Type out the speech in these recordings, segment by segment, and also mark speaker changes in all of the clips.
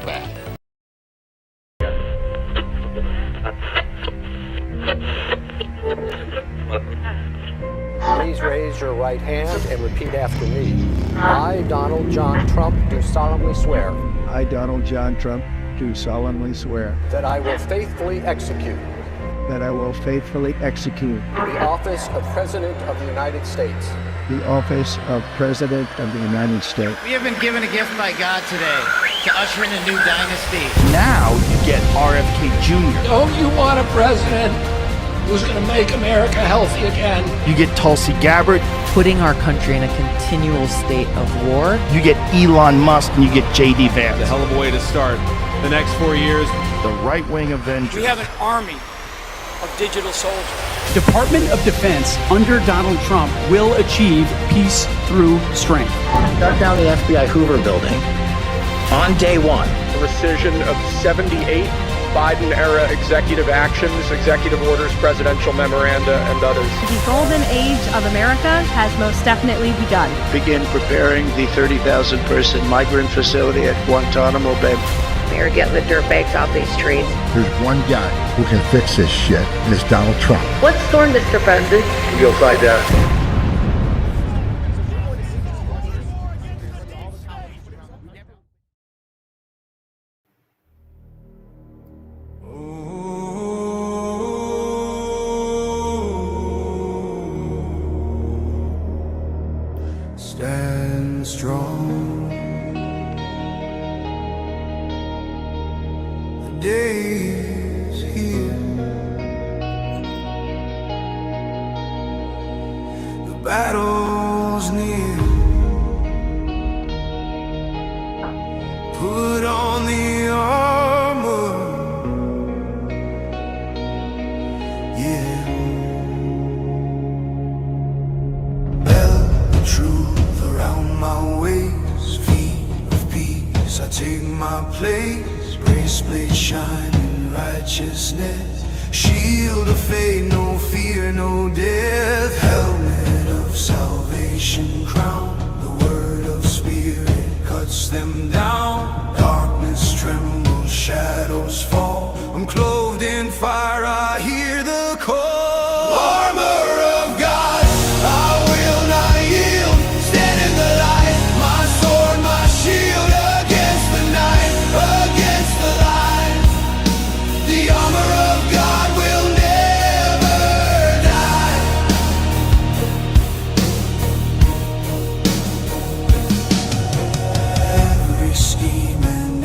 Speaker 1: right back.
Speaker 2: Please raise your right hand and repeat after me. I, Donald John Trump, do solemnly swear
Speaker 3: I, Donald John Trump, do solemnly swear
Speaker 2: that I will faithfully execute
Speaker 3: that I will faithfully execute
Speaker 2: the office of President of the United States
Speaker 3: the office of President of the United States.
Speaker 4: We have been given a gift by God today to usher in a new dynasty.
Speaker 5: Now you get RFK Jr.
Speaker 6: Don't you want a president who's going to make America healthy again?
Speaker 5: You get Tulsi Gabbard.
Speaker 7: Putting our country in a continual state of war.
Speaker 5: You get Elon Musk and you get J.D. Vance.
Speaker 8: It's a hell of a way to start the next 4 years.
Speaker 5: The right-wing Avengers.
Speaker 6: We have an army of digital soldiers.
Speaker 9: Department of Defense under Donald Trump will achieve peace through strength.
Speaker 10: Shut down the FBI Hoover building on day one.
Speaker 11: The rescission of 78 Biden-era executive actions, executive orders, presidential memoranda, and others.
Speaker 12: The golden age of America has most definitely begun.
Speaker 13: Begin preparing the 30,000-person migrant facility at Guantanamo Bay.
Speaker 14: They're getting the dirtbags off these streets.
Speaker 15: There's one guy who can fix this shit, and it's Donald Trump.
Speaker 14: What's storm, Mr. President?
Speaker 13: You'll find out.
Speaker 16: Stand strong. The day is here. The battle's near. Put on the armor. Yeah. Belt the truth around my waist. Feet of peace, I take my place. Bracelet shining righteousness. Shield of faith, no fear, no death. Helmet of salvation, crown. The word of spirit cuts them down. Darkness trembles, shadows fall. I'm clothed in fire, I hear the call. Armor of God, I will not yield. Stand in the light, my sword, my shield. Against the night, against the light. The armor of God will never die. Every scheme and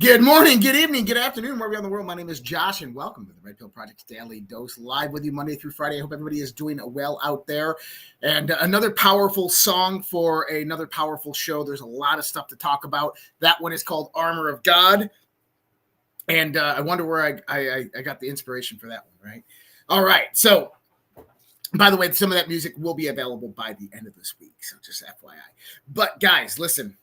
Speaker 1: Good morning, good evening, good afternoon, wherever you're in the world. My name is Josh, and welcome to the Red Pill Project's Daily Dose, live with you Monday through Friday. I hope everybody is doing well out there. And another powerful song for another powerful show. There's a lot of stuff to talk about. That one is called Armor of God. And I wonder where I got the inspiration for that one, right? All right, so by the way, some of that music will be available by the end of this week, so just FYI. But guys, listen,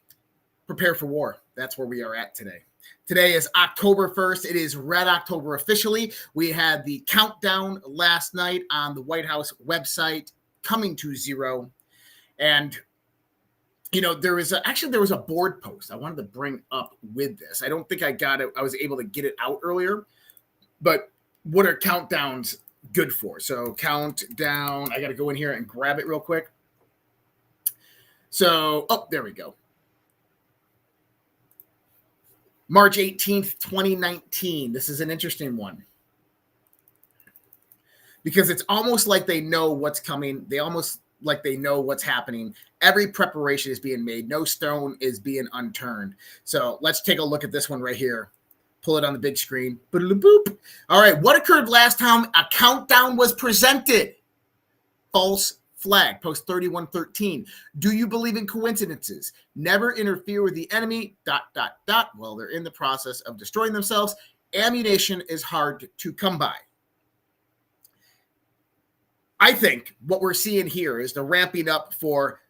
Speaker 1: prepare for war. That's where we are at today. Today is October 1st. It is Red October officially. We had the countdown last night on the White House website, coming to zero. And, you know, there was a board post I wanted to bring up with this. I don't think I got it. I was able to get it out earlier. But what are countdowns good for? So countdown, I got to go in here and grab it real quick. So, oh, there we go. March 18th, 2019. This is an interesting one because it's almost like they know what's coming. They almost like they know what's happening. Every preparation is being made. No stone is being unturned. So let's take a look at this one right here. Pull it on the big screen. Boop. All right. What occurred last time a countdown was presented? False flag, post 3113. Do you believe in coincidences? Never interfere with the enemy, ... Well, they're in the process of destroying themselves. Ammunition is hard to come by. I think what we're seeing here is the ramping up for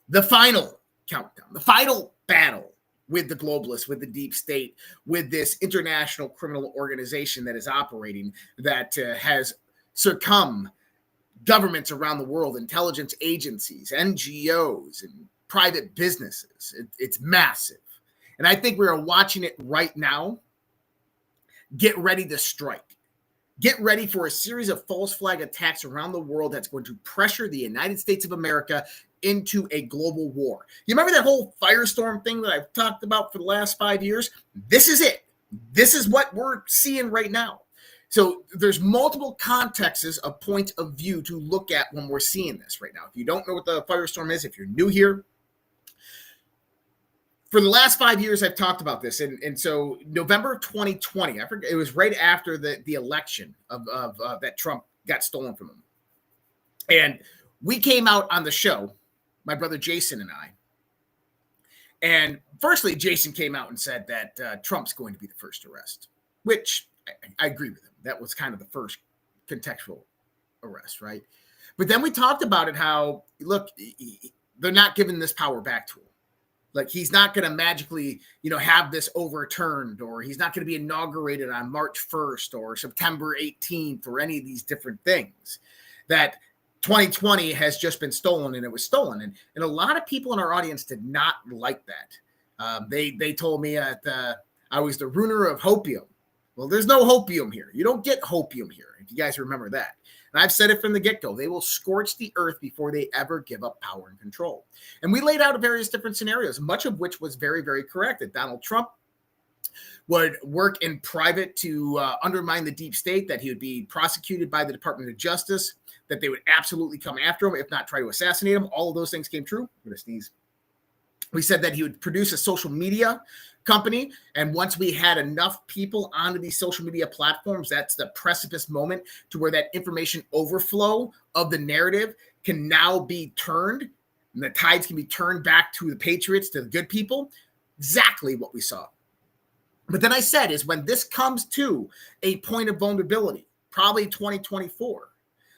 Speaker 1: the final countdown, the final battle with the globalists, with the deep state, with this international criminal organization that is operating, that has succumbed governments around the world, intelligence agencies, NGOs, and private businesses. It's massive. And I think we are watching it right now. Get ready to strike. Get ready for a series of false flag attacks around the world that's going to pressure the United States of America into a global war. You remember that whole firestorm thing that I've talked about for the last 5 years? This is it. This is what we're seeing right now. So there's multiple contexts of point of view to look at when we're seeing this right now. If you don't know what the firestorm is, if you're new here, for the last 5 years, I've talked about this. And so November of 2020, I forget, it was right after the election of that Trump got stolen from him. And we came out on the show, my brother Jason and I. And firstly, Jason came out and said that Trump's going to be the first arrest, which I agree with him. That was kind of the first contextual arrest, right? But then we talked about it, how, look, they're not giving this power back to him. Like, he's not going to magically, have this overturned, or he's not going to be inaugurated on March 1st or September 18th or any of these different things. That 2020 has just been stolen, and it was stolen. And a lot of people in our audience did not like that. They told me that I was the ruiner of hopium. Well, there's no hopium here. You don't get hopium here, if you guys remember that. And I've said it from the get-go. They will scorch the earth before they ever give up power and control. And we laid out various different scenarios, much of which was very, very correct, that Donald Trump would work in private to undermine the deep state, that he would be prosecuted by the Department of Justice, that they would absolutely come after him, if not try to assassinate him. All of those things came true. I'm going to sneeze. We said that he would produce a social media company, and once we had enough people onto these social media platforms, that's the precipice moment to where that information overflow of the narrative can now be turned, and the tides can be turned back to the patriots, to the good people. Exactly what we saw. But then I said is when this comes to a point of vulnerability, probably 2024,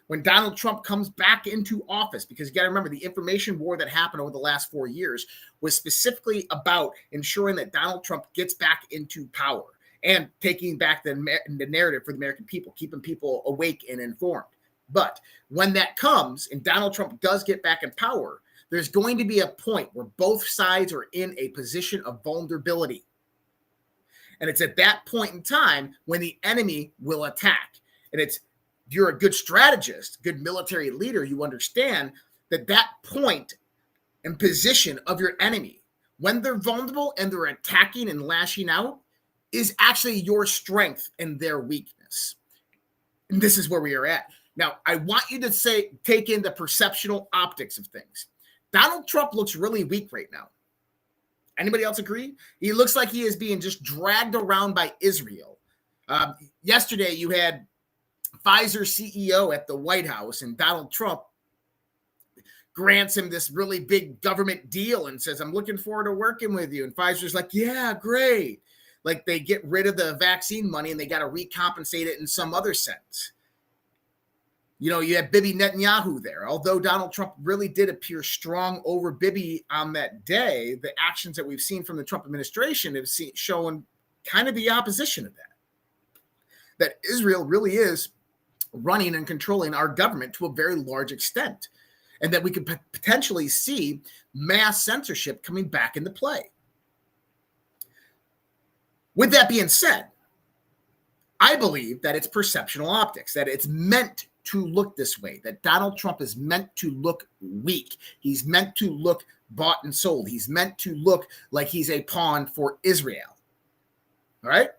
Speaker 1: when Donald Trump comes back into office, because you got to remember, the information war that happened over the last 4 years was specifically about ensuring that Donald Trump gets back into power and taking back the narrative for the American people, keeping people awake and informed. But when that comes and Donald Trump does get back in power, there's going to be a point where both sides are in a position of vulnerability. And it's at that point in time when the enemy will attack. And it's, if you're a good strategist, good military leader, you understand that that point and position of your enemy, when they're vulnerable and they're attacking and lashing out, is actually your strength and their weakness. And this is where we are at. Now, I want you to take in the perceptual optics of things. Donald Trump looks really weak right now. Anybody else agree? He looks like he is being just dragged around by Israel. Yesterday, you had Pfizer CEO at the White House, and Donald Trump grants him this really big government deal and says, I'm looking forward to working with you. And Pfizer's like, yeah, great. Like they get rid of the vaccine money and they got to recompensate it in some other sense. You know, you had Bibi Netanyahu there. Although Donald Trump really did appear strong over Bibi on that day, the actions that we've seen from the Trump administration have shown kind of the opposition of that. That Israel really is running and controlling our government to a very large extent, and that we could potentially see mass censorship coming back into play. With that being said, I believe that it's perceptional optics, that it's meant to look this way, that Donald Trump is meant to look weak. He's meant to look bought and sold. He's meant to look like he's a pawn for Israel. All right?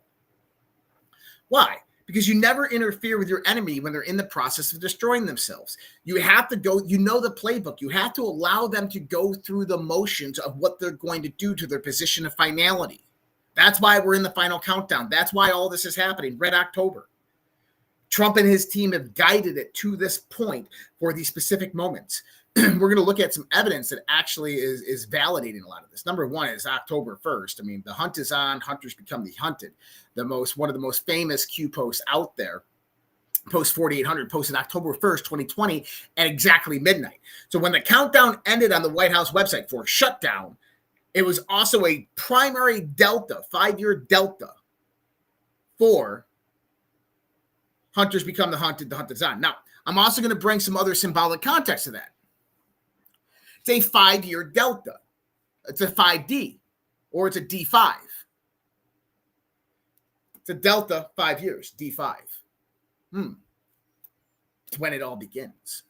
Speaker 1: Why? Because you never interfere with your enemy when they're in the process of destroying themselves. You have to go, you know the playbook. You have to allow them to go through the motions of what they're going to do to their position of finality. That's why we're in the final countdown. That's why all this is happening. Red October. Trump and his team have guided it to this point for these specific moments. We're going to look at some evidence that actually is validating a lot of this. Number one is October 1st. I mean, the hunt is on. Hunters become the hunted. One of the most famous Q posts out there, post 4800, posted October 1st, 2020 at exactly midnight. So when the countdown ended on the White House website for shutdown, it was also a primary delta, 5-year delta for hunters become the hunted, the hunt is on. Now, I'm also going to bring some other symbolic context to that. It's a 5-year delta. It's a 5D, or it's a D5. It's a delta, 5 years, D5. It's when it all begins.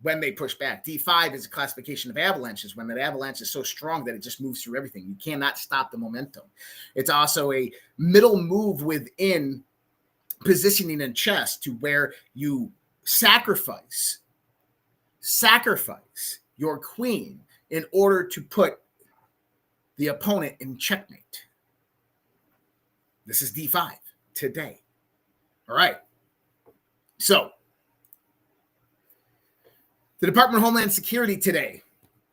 Speaker 1: When they push back. D5 is a classification of avalanches, when that avalanche is so strong that it just moves through everything. You cannot stop the momentum. It's also a middle move within positioning in chess to where you sacrifice your queen in order to put the opponent in checkmate. This is D5 today. All right. So, the Department of Homeland Security today.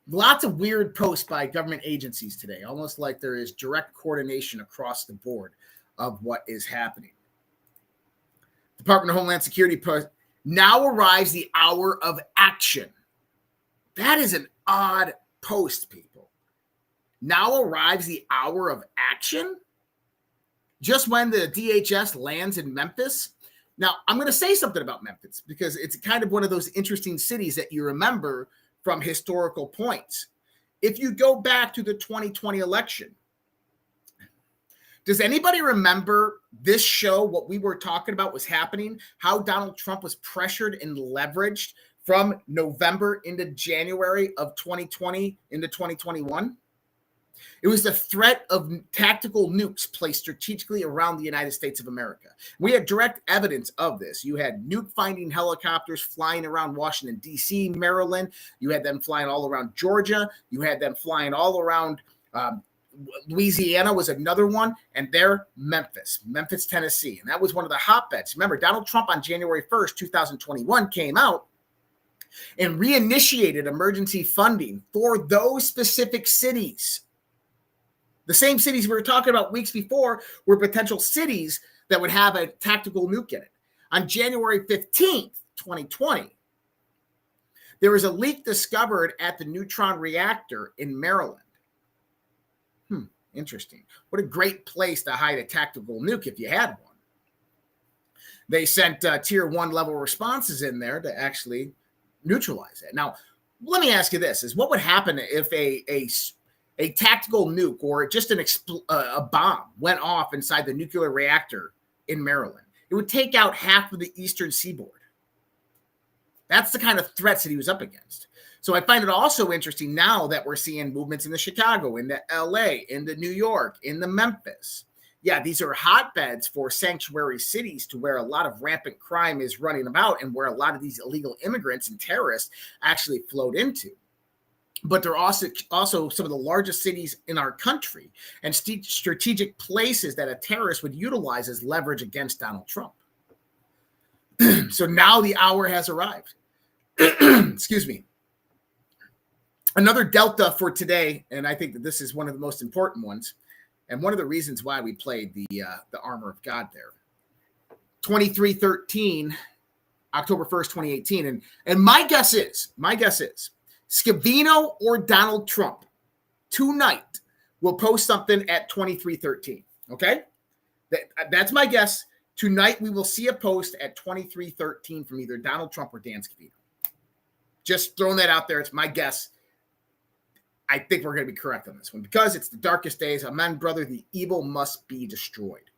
Speaker 1: Lots of weird posts by government agencies today, almost like there is direct coordination across the board of what is happening. Department of Homeland Security post, now arrives the hour of action. That is an odd post, people. Now arrives the hour of action? Just when the DHS lands in Memphis? Now, I'm going to say something about Memphis because it's kind of one of those interesting cities that you remember from historical points. If you go back to the 2020 election, does anybody remember this show, what we were talking about was happening, how Donald Trump was pressured and leveraged from November into January of 2020 into 2021? It was the threat of tactical nukes placed strategically around the United States of America. We had direct evidence of this. You had nuke-finding helicopters flying around Washington, D.C., Maryland. You had them flying all around Georgia. You had them flying all around Louisiana was another one, and there, Memphis, Tennessee. And that was one of the hotbeds. Remember, Donald Trump on January 1st, 2021 came out and reinitiated emergency funding for those specific cities. The same cities we were talking about weeks before were potential cities that would have a tactical nuke in it. On January 15th, 2020, there was a leak discovered at the neutron reactor in Maryland. Interesting. What a great place to hide a tactical nuke if you had one. They sent tier 1 level responses in there to actually neutralize it. Now, let me ask you this, is what would happen if a tactical nuke or just a bomb went off inside the nuclear reactor in Maryland? It would take out half of the eastern seaboard. That's the kind of threats that he was up against. So I find it also interesting now that we're seeing movements in the Chicago, in the LA, in the New York, in the Memphis. Yeah, these are hotbeds for sanctuary cities to where a lot of rampant crime is running about and where a lot of these illegal immigrants and terrorists actually flowed into. but they're also some of the largest cities in our country and strategic places that a terrorist would utilize as leverage against Donald Trump. So now the hour has arrived. Excuse me. Another delta for today, and I think that this is one of the most important ones, and one of the reasons why we played the Armor of God there. 2313, October 1st, 2018. And my guess is Scavino or Donald Trump tonight will post something at 2313. Okay? That's my guess. Tonight we will see a post at 2313 from either Donald Trump or Dan Scavino. Just throwing that out there. It's my guess. I think we're going to be correct on this one because it's the darkest days. Amen, brother. The evil must be destroyed.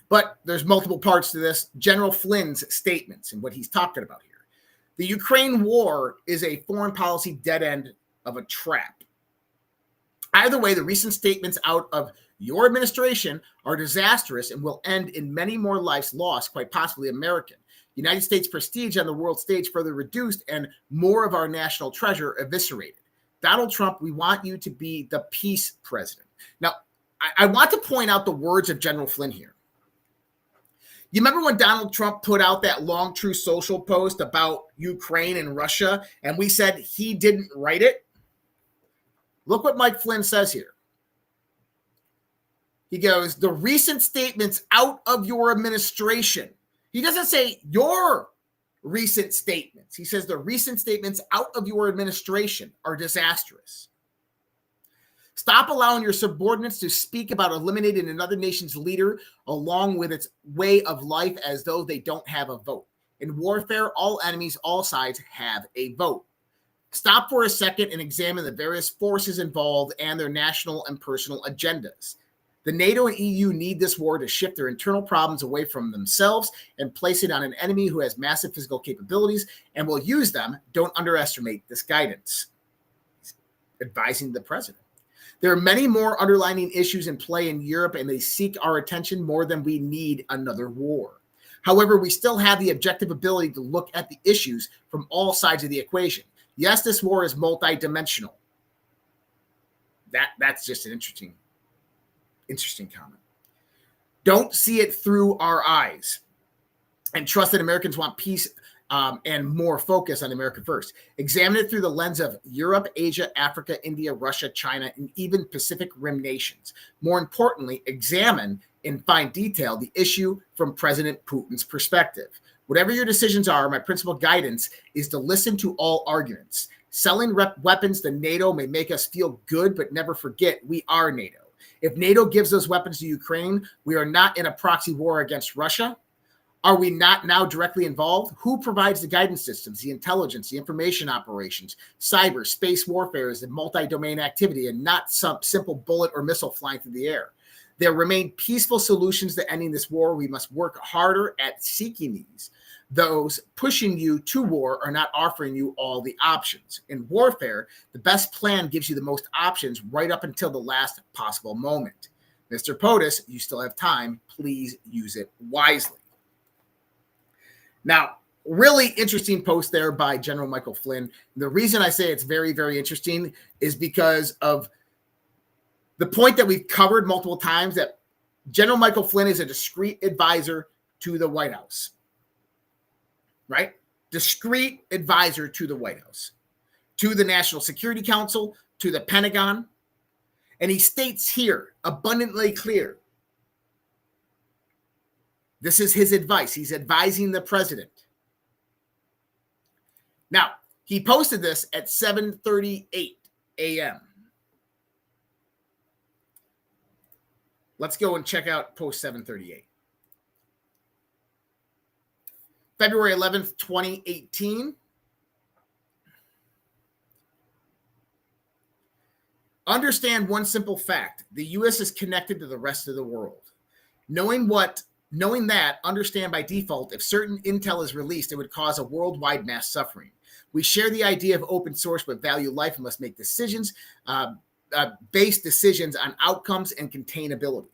Speaker 1: But there's multiple parts to this. General Flynn's statements and what he's talking about here. The Ukraine war is a foreign policy dead end of a trap. Either way, the recent statements out of your administration are disastrous and will end in many more lives lost, quite possibly American. United States prestige on the world stage further reduced and more of our national treasure eviscerated. Donald Trump, we want you to be the peace president. Now, I want to point out the words of General Flynn here. You remember when Donald Trump put out that long True Social post about Ukraine and Russia, and we said he didn't write it? Look what Mike Flynn says here. He goes, the recent statements out of your administration. He doesn't say your recent statements. He says the recent statements out of your administration are disastrous. Stop allowing your subordinates to speak about eliminating another nation's leader along with its way of life as though they don't have a vote. In warfare, all enemies, all sides have a vote. Stop for a second and examine the various forces involved and their national and personal agendas. The NATO and EU need this war to shift their internal problems away from themselves and place it on an enemy who has massive physical capabilities and will use them. Don't underestimate this guidance. He's advising the president. There are many more underlying issues in play in Europe, and they seek our attention more than we need another war. However, we still have the objective ability to look at the issues from all sides of the equation. Yes, this war is multidimensional. That's just an interesting comment. Don't see it through our eyes and trust that Americans want peace and more focus on America first. Examine it through the lens of Europe, Asia, Africa, India, Russia, China, and even Pacific Rim nations. More importantly, examine in fine detail the issue from President Putin's perspective. Whatever your decisions are, my principal guidance is to listen to all arguments. Selling weapons to NATO may make us feel good, but never forget we are NATO. If NATO gives those weapons to Ukraine, we are not in a proxy war against Russia. Are we not now directly involved? Who provides the guidance systems, the intelligence, the information operations? Cyber, space warfare is a multi-domain activity and not some simple bullet or missile flying through the air. There remain peaceful solutions to ending this war. We must work harder at seeking these. Those pushing you to war are not offering you all the options. In warfare, the best plan gives you the most options right up until the last possible moment. Mr. POTUS, you still have time. Please use it wisely. Now, really interesting post there by General Michael Flynn. The reason I say it's very, very interesting is because of the point that we've covered multiple times, that General Michael Flynn is a discreet advisor to the White House, right? Discreet advisor to the White House, to the National Security Council, to the Pentagon. And he states here, abundantly clear, this is his advice. He's advising the president. Now, he posted this at 7:38 a.m. Let's go and check out post 7:38. February 11th, 2018. Understand one simple fact. The U.S. is connected to the rest of the world. Knowing that, understand by default, if certain intel is released, it would cause a worldwide mass suffering. We share the idea of open source, but value life and must make decisions, based decisions on outcomes and containability.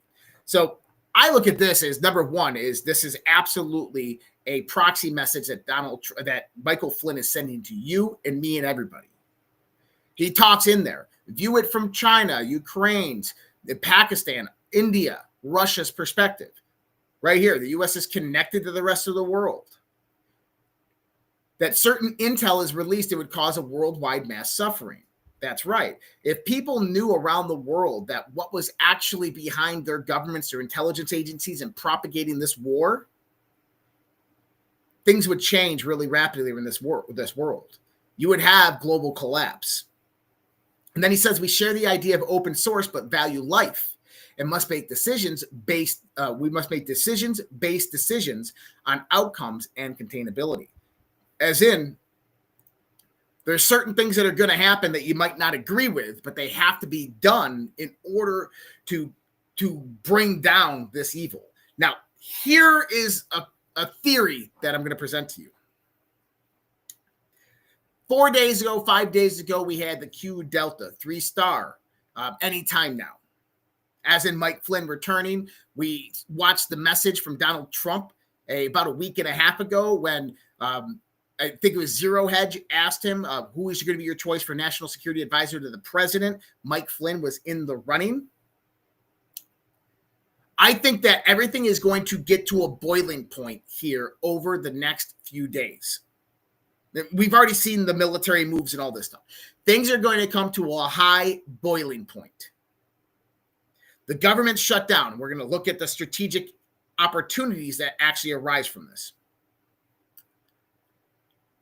Speaker 1: So I look at this as, number one, is this is absolutely a proxy message that Michael Flynn is sending to you and me and everybody. He talks in there. View it from China, Ukraine's, Pakistan, India, Russia's perspective. Right here, the U.S. is connected to the rest of the world. That certain intel is released, it would cause a worldwide mass suffering. That's right. If people knew around the world that what was actually behind their governments or intelligence agencies and propagating this war, things would change really rapidly in this world. You would have global collapse. And then he says, we share the idea of open source, but value life and must make decisions based. We must make decisions-based decisions on outcomes and containability. As in, there's certain things that are going to happen that you might not agree with, but they have to be done in order to bring down this evil. Now, here is a theory that I'm going to present to you. 5 days ago, we had the Q Delta 3-star anytime now. As in Mike Flynn returning, we watched the message from Donald Trump about a week and a half ago when I think it was Zero Hedge asked him, who is going to be your choice for National Security Advisor to the president? Mike Flynn was in the running. I think that everything is going to get to a boiling point here over the next few days. We've already seen the military moves and all this stuff. Things are going to come to a high boiling point. The government shut down. We're going to look at the strategic opportunities that actually arise from this.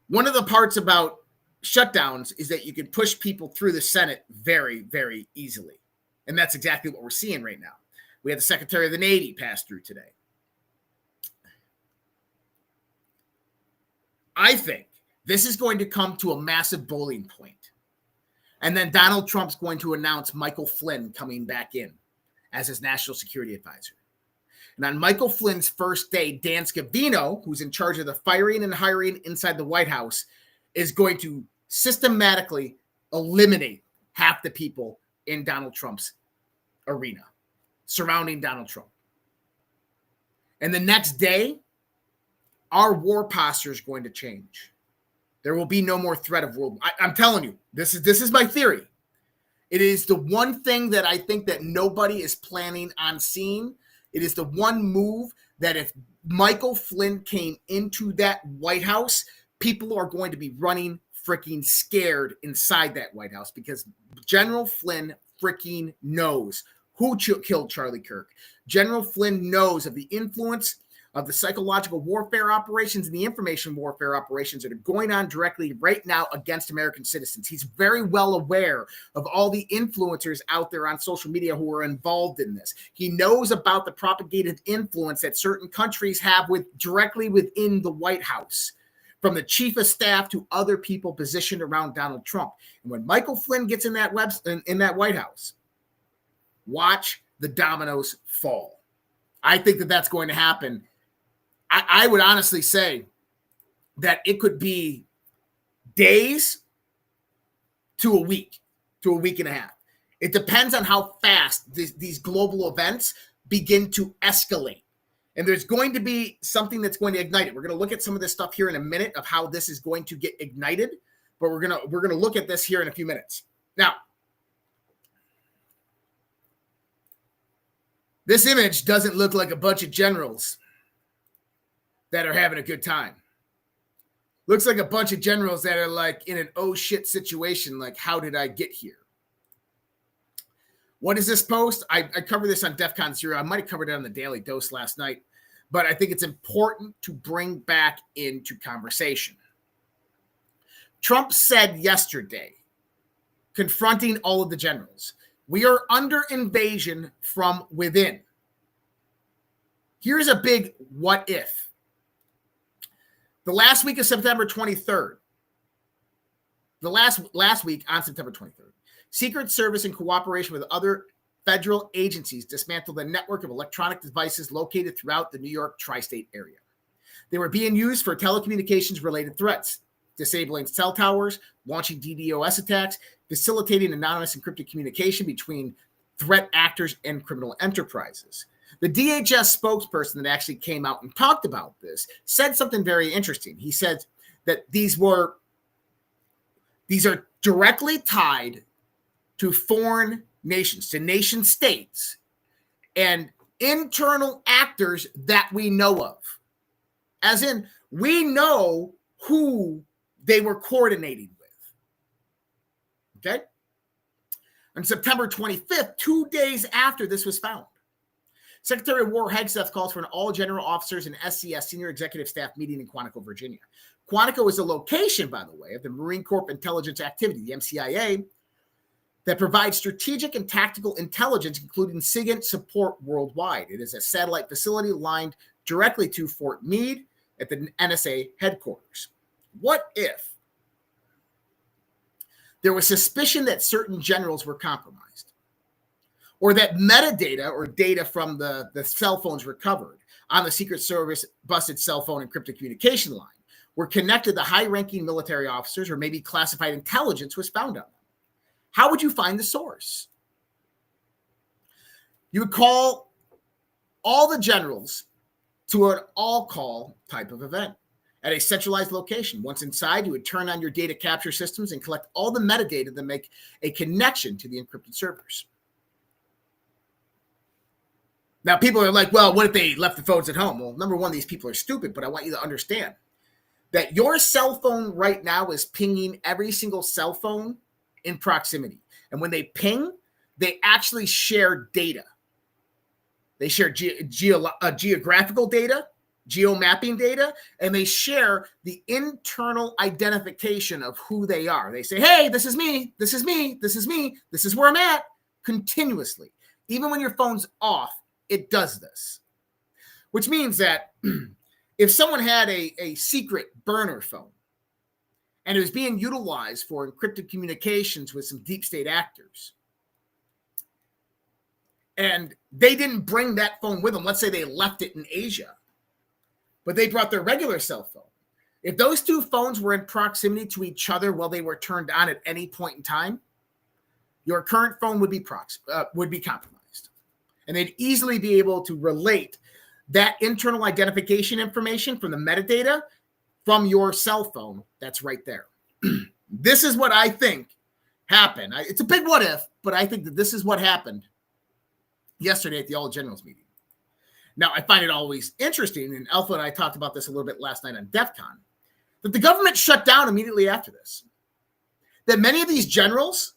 Speaker 1: One of the parts about shutdowns is that you can push people through the Senate very, very easily. And that's exactly what we're seeing right now. We had the Secretary of the Navy pass through today. I think this is going to come to a massive boiling point. And then Donald Trump's going to announce Michael Flynn coming back in as his national security advisor. And on Michael Flynn's first day, Dan Scavino, who's in charge of the firing and hiring inside the White House, is going to systematically eliminate half the people in Donald Trump's arena surrounding Donald Trump. And the next day, our war posture is going to change. There will be no more threat of world. I'm telling you, this is my theory. It is the one thing that I think that nobody is planning on seeing. It is the one move that if Michael Flynn came into that White House, people are going to be running freaking scared inside that White House because General Flynn freaking knows who killed Charlie Kirk. General Flynn knows of the influence of the psychological warfare operations and the information warfare operations that are going on directly right now against American citizens. He's very well aware of all the influencers out there on social media who are involved in this. He knows about the propagated influence that certain countries have directly within the White House, from the chief of staff to other people positioned around Donald Trump. And when Michael Flynn gets in that White House, watch the dominoes fall. I think that that's going to happen. I would honestly say that it could be days to a week and a half. It depends on how fast these global events begin to escalate. And there's going to be something that's going to ignite it. We're going to look at some of this stuff here in a minute of how this is going to get ignited, but we're going to look at this here in a few minutes. Now, this image doesn't look like a bunch of generals that are having a good time. Looks like a bunch of generals that are like in an oh shit situation, like how did I get here? What is this post? I covered this on DEFCON 0. I might have covered it on the Daily Dose last night, but I think it's important to bring back into conversation. Trump said yesterday, confronting all of the generals, we are under invasion from within. Here's a big what if. The last week of September 23rd, the last week on September 23rd, Secret Service in cooperation with other federal agencies dismantled a network of electronic devices located throughout the New York tri-state area. They were being used for telecommunications-related threats, disabling cell towers, launching DDoS attacks, facilitating anonymous encrypted communication between threat actors and criminal enterprises. The DHS spokesperson that actually came out and talked about this said something very interesting. He said that these are directly tied to foreign nations, to nation states, and internal actors that we know of. As in, we know who they were coordinating with. Okay? On September 25th, 2 days after this was found, Secretary of War Hegseth calls for an all general officers and SCS senior executive staff meeting in Quantico, Virginia. Quantico is the location, by the way, of the Marine Corps Intelligence Activity, the MCIA, that provides strategic and tactical intelligence, including SIGINT support worldwide. It is a satellite facility aligned directly to Fort Meade at the NSA headquarters. What if there was suspicion that certain generals were compromised, or that metadata or data from the cell phones recovered on the Secret Service busted cell phone encrypted communication line were connected to high-ranking military officers, or maybe classified intelligence was found on them? How would you find the source? You would call all the generals to an all-call type of event at a centralized location. Once inside, you would turn on your data capture systems and collect all the metadata that make a connection to the encrypted servers. Now, people are like, well, what if they left the phones at home? Well, number one, these people are stupid, but I want you to understand that your cell phone right now is pinging every single cell phone in proximity. And when they ping, they actually share data. They share geographical data, geomapping data, and they share the internal identification of who they are. They say, hey, this is me, this is me, this is me, this is where I'm at, continuously. Even when your phone's off, it does this. Which means that if someone had a secret burner phone and it was being utilized for encrypted communications with some deep state actors, and they didn't bring that phone with them, let's say they left it in Asia, but they brought their regular cell phone. If those two phones were in proximity to each other while they were turned on at any point in time, your current phone would be compromised. And they'd easily be able to relate that internal identification information from the metadata from your cell phone that's right there. This is what I think happened. It's a big what if, but I think that this is what happened yesterday at the All Generals meeting. Now, I find it always interesting, and Alpha and I talked about this a little bit last night on DEF CON, that the government shut down immediately after this. That many of these generals,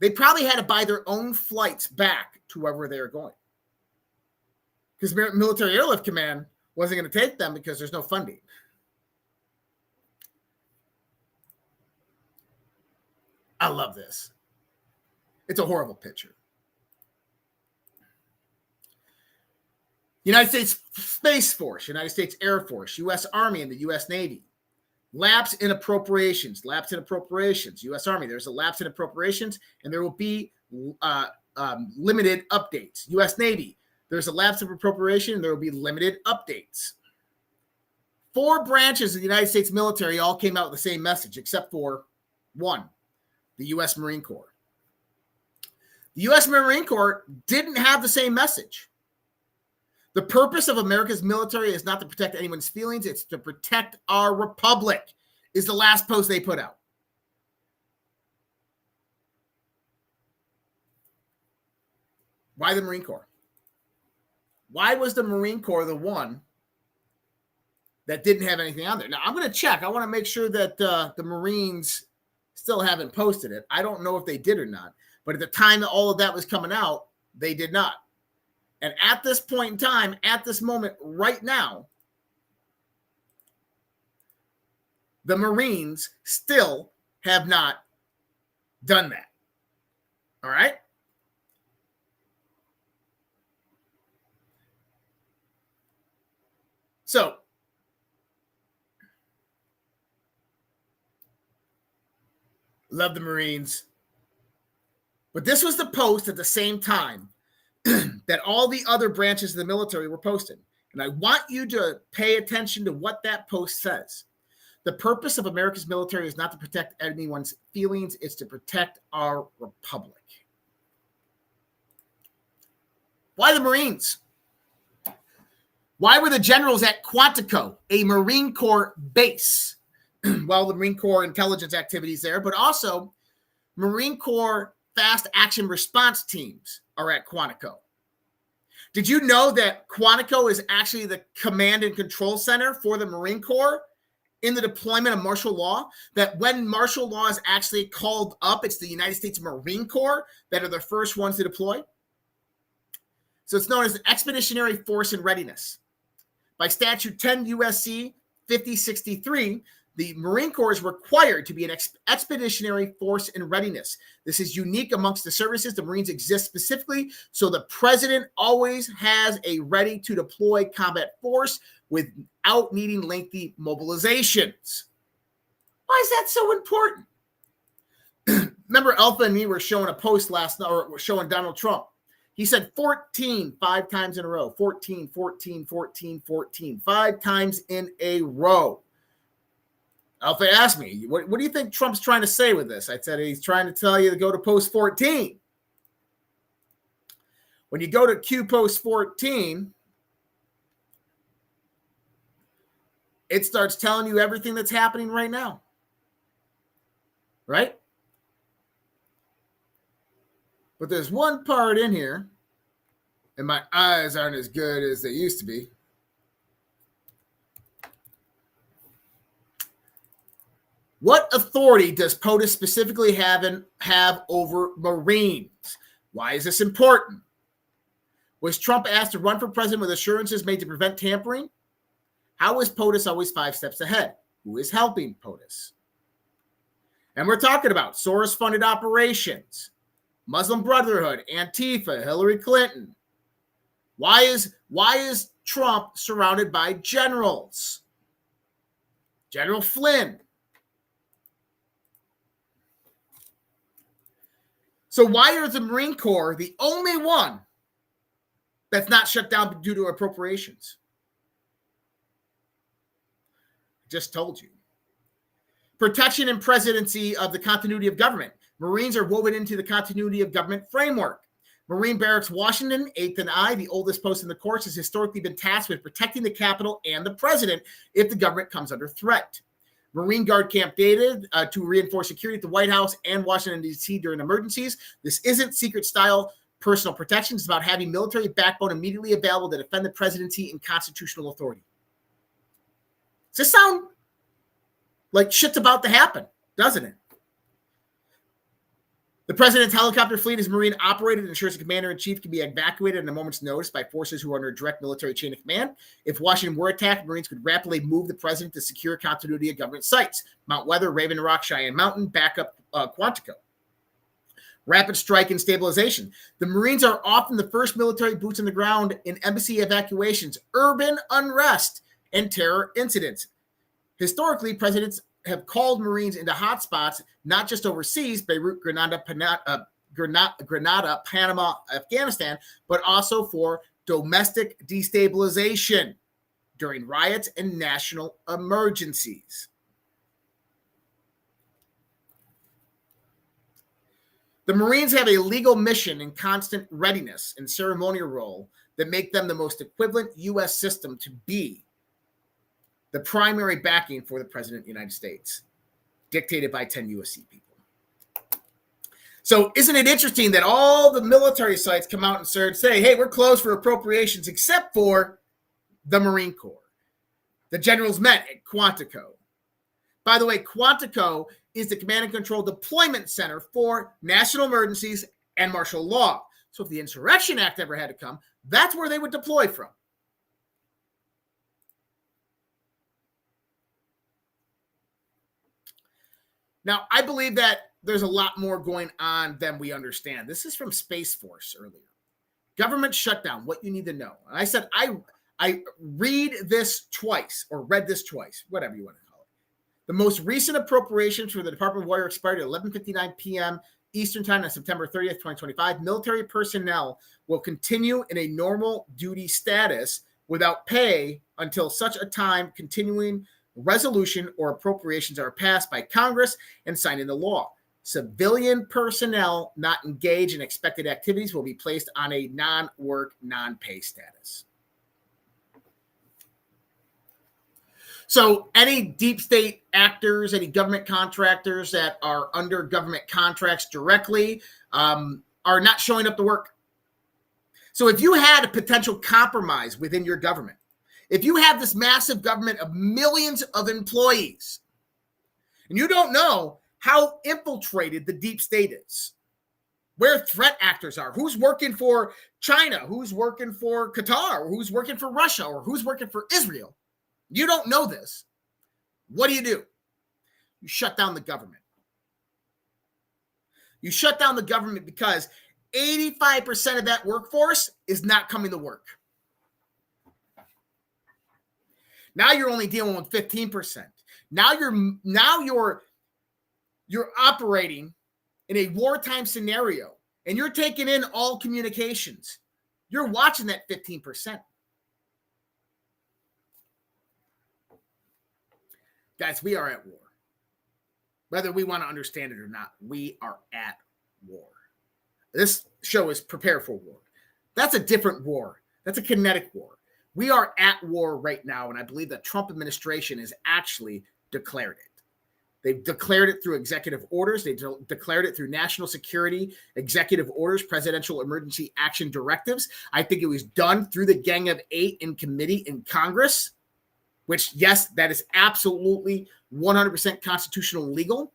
Speaker 1: they probably had to buy their own flights back to wherever they were going. Because Military Airlift Command wasn't going to take them because there's no funding. I love this. It's a horrible picture. United States Space Force, United States Air Force, U.S. Army, and the U.S. Navy. Lapse in appropriations. U.S. Army, there's a lapse in appropriations, and there will be limited updates. U.S. Navy, there's a lapse of appropriation, and there will be limited updates. 4 branches of the United States military all came out with the same message, except for one, the U.S. Marine Corps. The U.S. Marine Corps didn't have the same message. The purpose of America's military is not to protect anyone's feelings. It's to protect our republic, is the last post they put out. Why the Marine Corps? Why was the Marine Corps the one that didn't have anything on there? Now, I'm going to check. I want to make sure that the Marines still haven't posted it. I don't know if they did or not. But at the time that all of that was coming out, they did not. And at this point in time, at this moment right now, the Marines still have not done that. All right? So, love the Marines. But this was the post at the same time that all the other branches of the military were posting. And I want you to pay attention to what that post says. The purpose of America's military is not to protect anyone's feelings. It's to protect our republic. Why the Marines? Why were the generals at Quantico, a Marine Corps base, well, the Marine Corps intelligence activities there, but also Marine Corps fast action response teams are at Quantico. Did you know that Quantico is actually the command and control center for the Marine Corps in the deployment of martial law? That when martial law is actually called up, it's the United States Marine Corps that are the first ones to deploy. So it's known as the Expeditionary Force in Readiness. By statute 10 U.S.C. 5063, the Marine Corps is required to be an expeditionary force in readiness. This is unique amongst the services. The Marines exist specifically so the president always has a ready-to-deploy combat force without needing lengthy mobilizations. Why is that so important? Remember, Alpha and me were showing a post last night, or showing Donald Trump. He said 14 5 times in a row. 14, 14, 14, 14. 5 times in a row. Alpha asked me, what do you think Trump's trying to say with this? I said, he's trying to tell you to go to post 14. When you go to Q post 14, it starts telling you everything that's happening right now. Right? But there's one part in here, and my eyes aren't as good as they used to be. What authority does POTUS specifically have over Marines? Why is this important? Was Trump asked to run for president with assurances made to prevent tampering? How is POTUS always 5 steps ahead? Who is helping POTUS? And we're talking about Soros-funded operations, Muslim Brotherhood, Antifa, Hillary Clinton. Why is Trump surrounded by generals? General Flynn. So why is the Marine Corps the only one that's not shut down due to appropriations? I just told you. Protection and presidency of the continuity of government. Marines are woven into the continuity of government framework. Marine Barracks Washington, 8th and I, the oldest post in the course, has historically been tasked with protecting the Capitol and the president if the government comes under threat. Marine Guard Camp David to reinforce security at the White House and Washington, D.C. during emergencies. This isn't secret-style personal protection. It's about having military backbone immediately available to defend the presidency and constitutional authority. Does this sound like shit's about to happen, doesn't it? The president's helicopter fleet is Marine operated and ensures the commander-in-chief can be evacuated at a moment's notice by forces who are under direct military chain of command. If Washington were attacked, Marines could rapidly move the president to secure continuity of government sites. Mount Weather, Raven Rock, Cheyenne Mountain, backup Quantico. Rapid strike and stabilization. The Marines are often the first military boots on the ground in embassy evacuations, urban unrest, and terror incidents. Historically, presidents have called Marines into hotspots, not just overseas, Beirut, Grenada, Panama, Afghanistan, but also for domestic destabilization during riots and national emergencies. The Marines have a legal mission and constant readiness and ceremonial role that make them the most equivalent U.S. system to be the primary backing for the President of the United States, dictated by 10 USC people. So isn't it interesting that all the military sites come out and say, hey, we're closed for appropriations except for the Marine Corps. The generals met at Quantico. By the way, Quantico is the command and control deployment center for national emergencies and martial law. So if the Insurrection Act ever had to come, that's where they would deploy from. Now, I believe that there's a lot more going on than we understand. This is from Space Force earlier. Government shutdown, what you need to know. And I said, I read this twice, or read this twice, whatever you want to call it. The most recent appropriations for the Department of War expired at 11:59 p.m. Eastern Time on September 30th, 2025. Military personnel will continue in a normal duty status without pay until such a time continuing resolution or appropriations are passed by Congress and signed into law. Civilian personnel not engaged in expected activities will be placed on a non-work, non-pay status. So any deep state actors, any government contractors that are under government contracts directly are not showing up to work. So if you had a potential compromise within your government, if you have this massive government of millions of employees, and you don't know how infiltrated the deep state is, where threat actors are, who's working for China, who's working for Qatar, or who's working for Russia, or who's working for Israel, you don't know this, what do? You shut down the government. You shut down the government because 85% of that workforce is not coming to work. Now you're only dealing with 15%. Now you're operating in a wartime scenario, and you're taking in all communications. You're watching that 15%. Guys, we are at war. Whether we want to understand it or not, we are at war. This show is Prepare for War. That's a different war. That's a kinetic war. We are at war right now, and I believe the Trump administration has actually declared it. They've declared it through executive orders. They declared it through national security executive orders, presidential emergency action directives. I think it was done through the Gang of Eight in committee in Congress, which, yes, that is absolutely 100% constitutional and legal.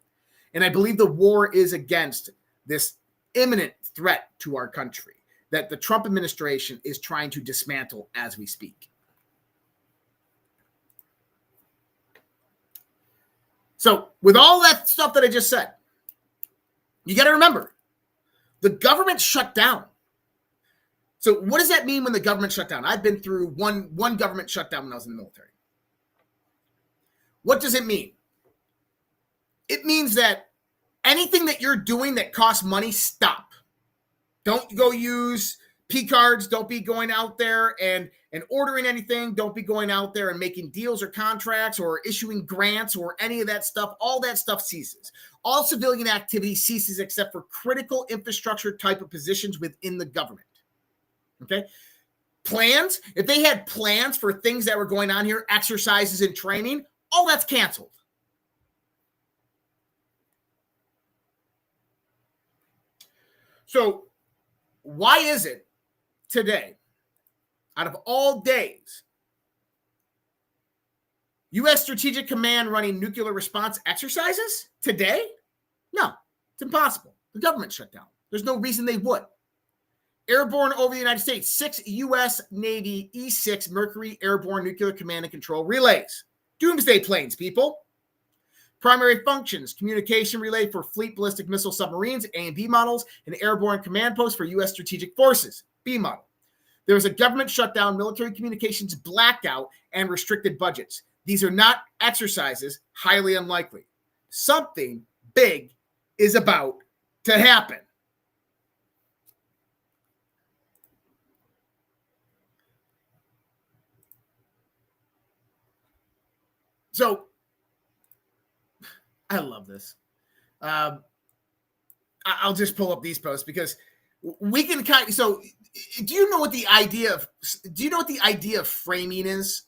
Speaker 1: And I believe the war is against this imminent threat to our country that the Trump administration is trying to dismantle as we speak. So with all that stuff that I just said, you got to remember, the government shut down. So what does that mean when the government shut down? I've been through one government shutdown when I was in the military. What does it mean? It means that anything that you're doing that costs money, stop. Don't go use P cards. Don't be going out there and ordering anything. Don't be going out there and making deals or contracts or issuing grants or any of that stuff. All that stuff ceases. All civilian activity ceases except for critical infrastructure type of positions within the government. Okay? Plans, if they had plans for things that were going on here, exercises and training, all that's canceled. So why is it today, out of all days, U.S. Strategic Command running nuclear response exercises today? No, it's impossible. The government shut down. There's no reason they would. Airborne over the United States, 6 U.S. Navy E-6 Mercury Airborne Nuclear Command and Control relays. Doomsday planes, people. Primary functions, communication relay for fleet ballistic missile submarines, A and B models, and airborne command posts for U.S. strategic forces, B model. There was a government shutdown, military communications blackout, and restricted budgets. These are not exercises, highly unlikely. Something big is about to happen. So, I love this. I'll just pull up these posts because we can kind of, so do you know what the idea of framing is?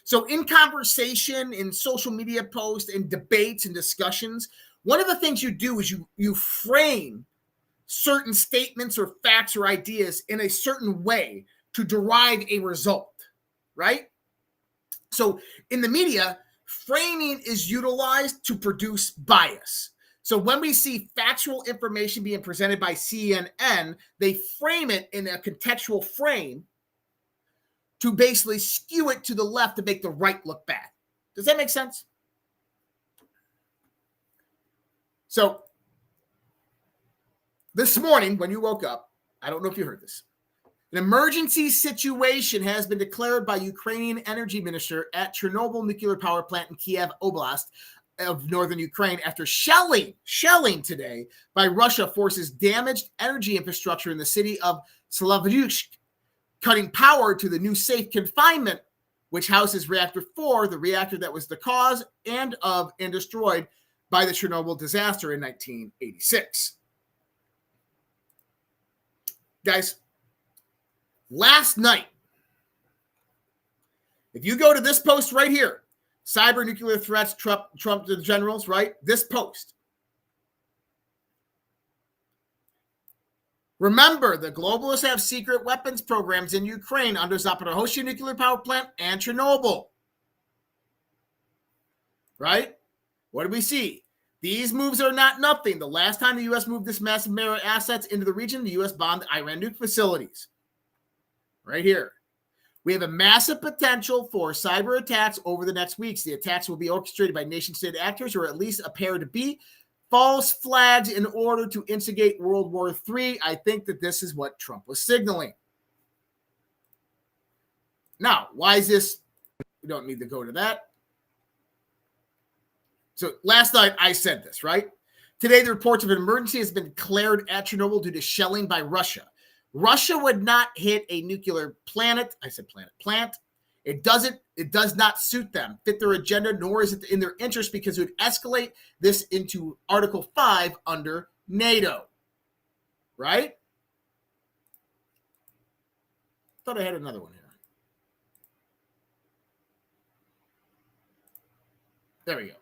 Speaker 1: So in conversation, in social media posts, in debates and discussions, one of the things you do is you frame certain statements or facts or ideas in a certain way to derive a result, right? So in the media, framing is utilized to produce bias. So when we see factual information being presented by CNN, they frame it in a contextual frame to basically skew it to the left to make the right look bad. Does that make sense? So this morning when you woke up, I don't know if you heard this, an emergency situation has been declared by Ukrainian energy minister at Chernobyl nuclear power plant in Kiev Oblast of northern Ukraine after shelling today by Russia forces damaged energy infrastructure in the city of Slavysk, cutting power to the new safe confinement, which houses reactor 4, the reactor that was the cause and destroyed by the Chernobyl disaster in 1986. Guys, last night, If you go to this post right here, cyber nuclear threats, Trump to the generals, right? This post. Remember, the globalists have secret weapons programs in Ukraine under Zaporozhye nuclear power plant and Chernobyl. Right? What do we see? These moves are not nothing. The last time the U.S. moved this massive amount of assets into the region, the U.S. bombed Iran nuke facilities. Right here. We have a massive potential for cyber attacks over the next weeks. The attacks will be orchestrated by nation-state actors, or at least appear to be false flags in order to instigate World War III. I think that this is what Trump was signaling. Now, why is this? We don't need to go to that. So last night I said this, right? Today, the reports of an emergency has been declared at Chernobyl due to shelling by Russia. Russia would not hit a nuclear plant. It does not suit them, fit their agenda, nor is it in their interest, because it would escalate this into Article 5 under NATO. Right? Thought I had another one here. There we go.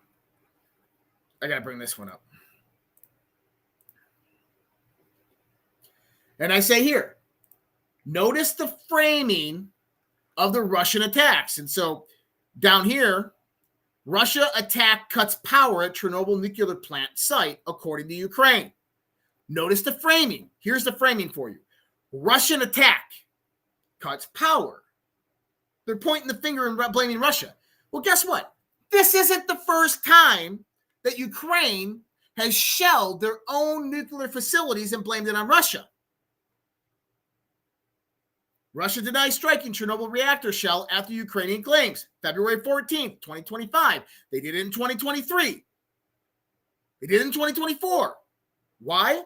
Speaker 1: I got to bring this one up. And I say here, notice the framing of the Russian attacks. And so down here, Russia attack cuts power at Chernobyl nuclear plant site, according to Ukraine. Notice the framing. Here's the framing for you. Russian attack cuts power. They're pointing the finger and blaming Russia. Well, guess what? This isn't the first time that Ukraine has shelled their own nuclear facilities and blamed it on Russia. Russia denies striking Chernobyl reactor shell after Ukrainian claims. February 14th, 2025. They did it in 2023. They did it in 2024. Why?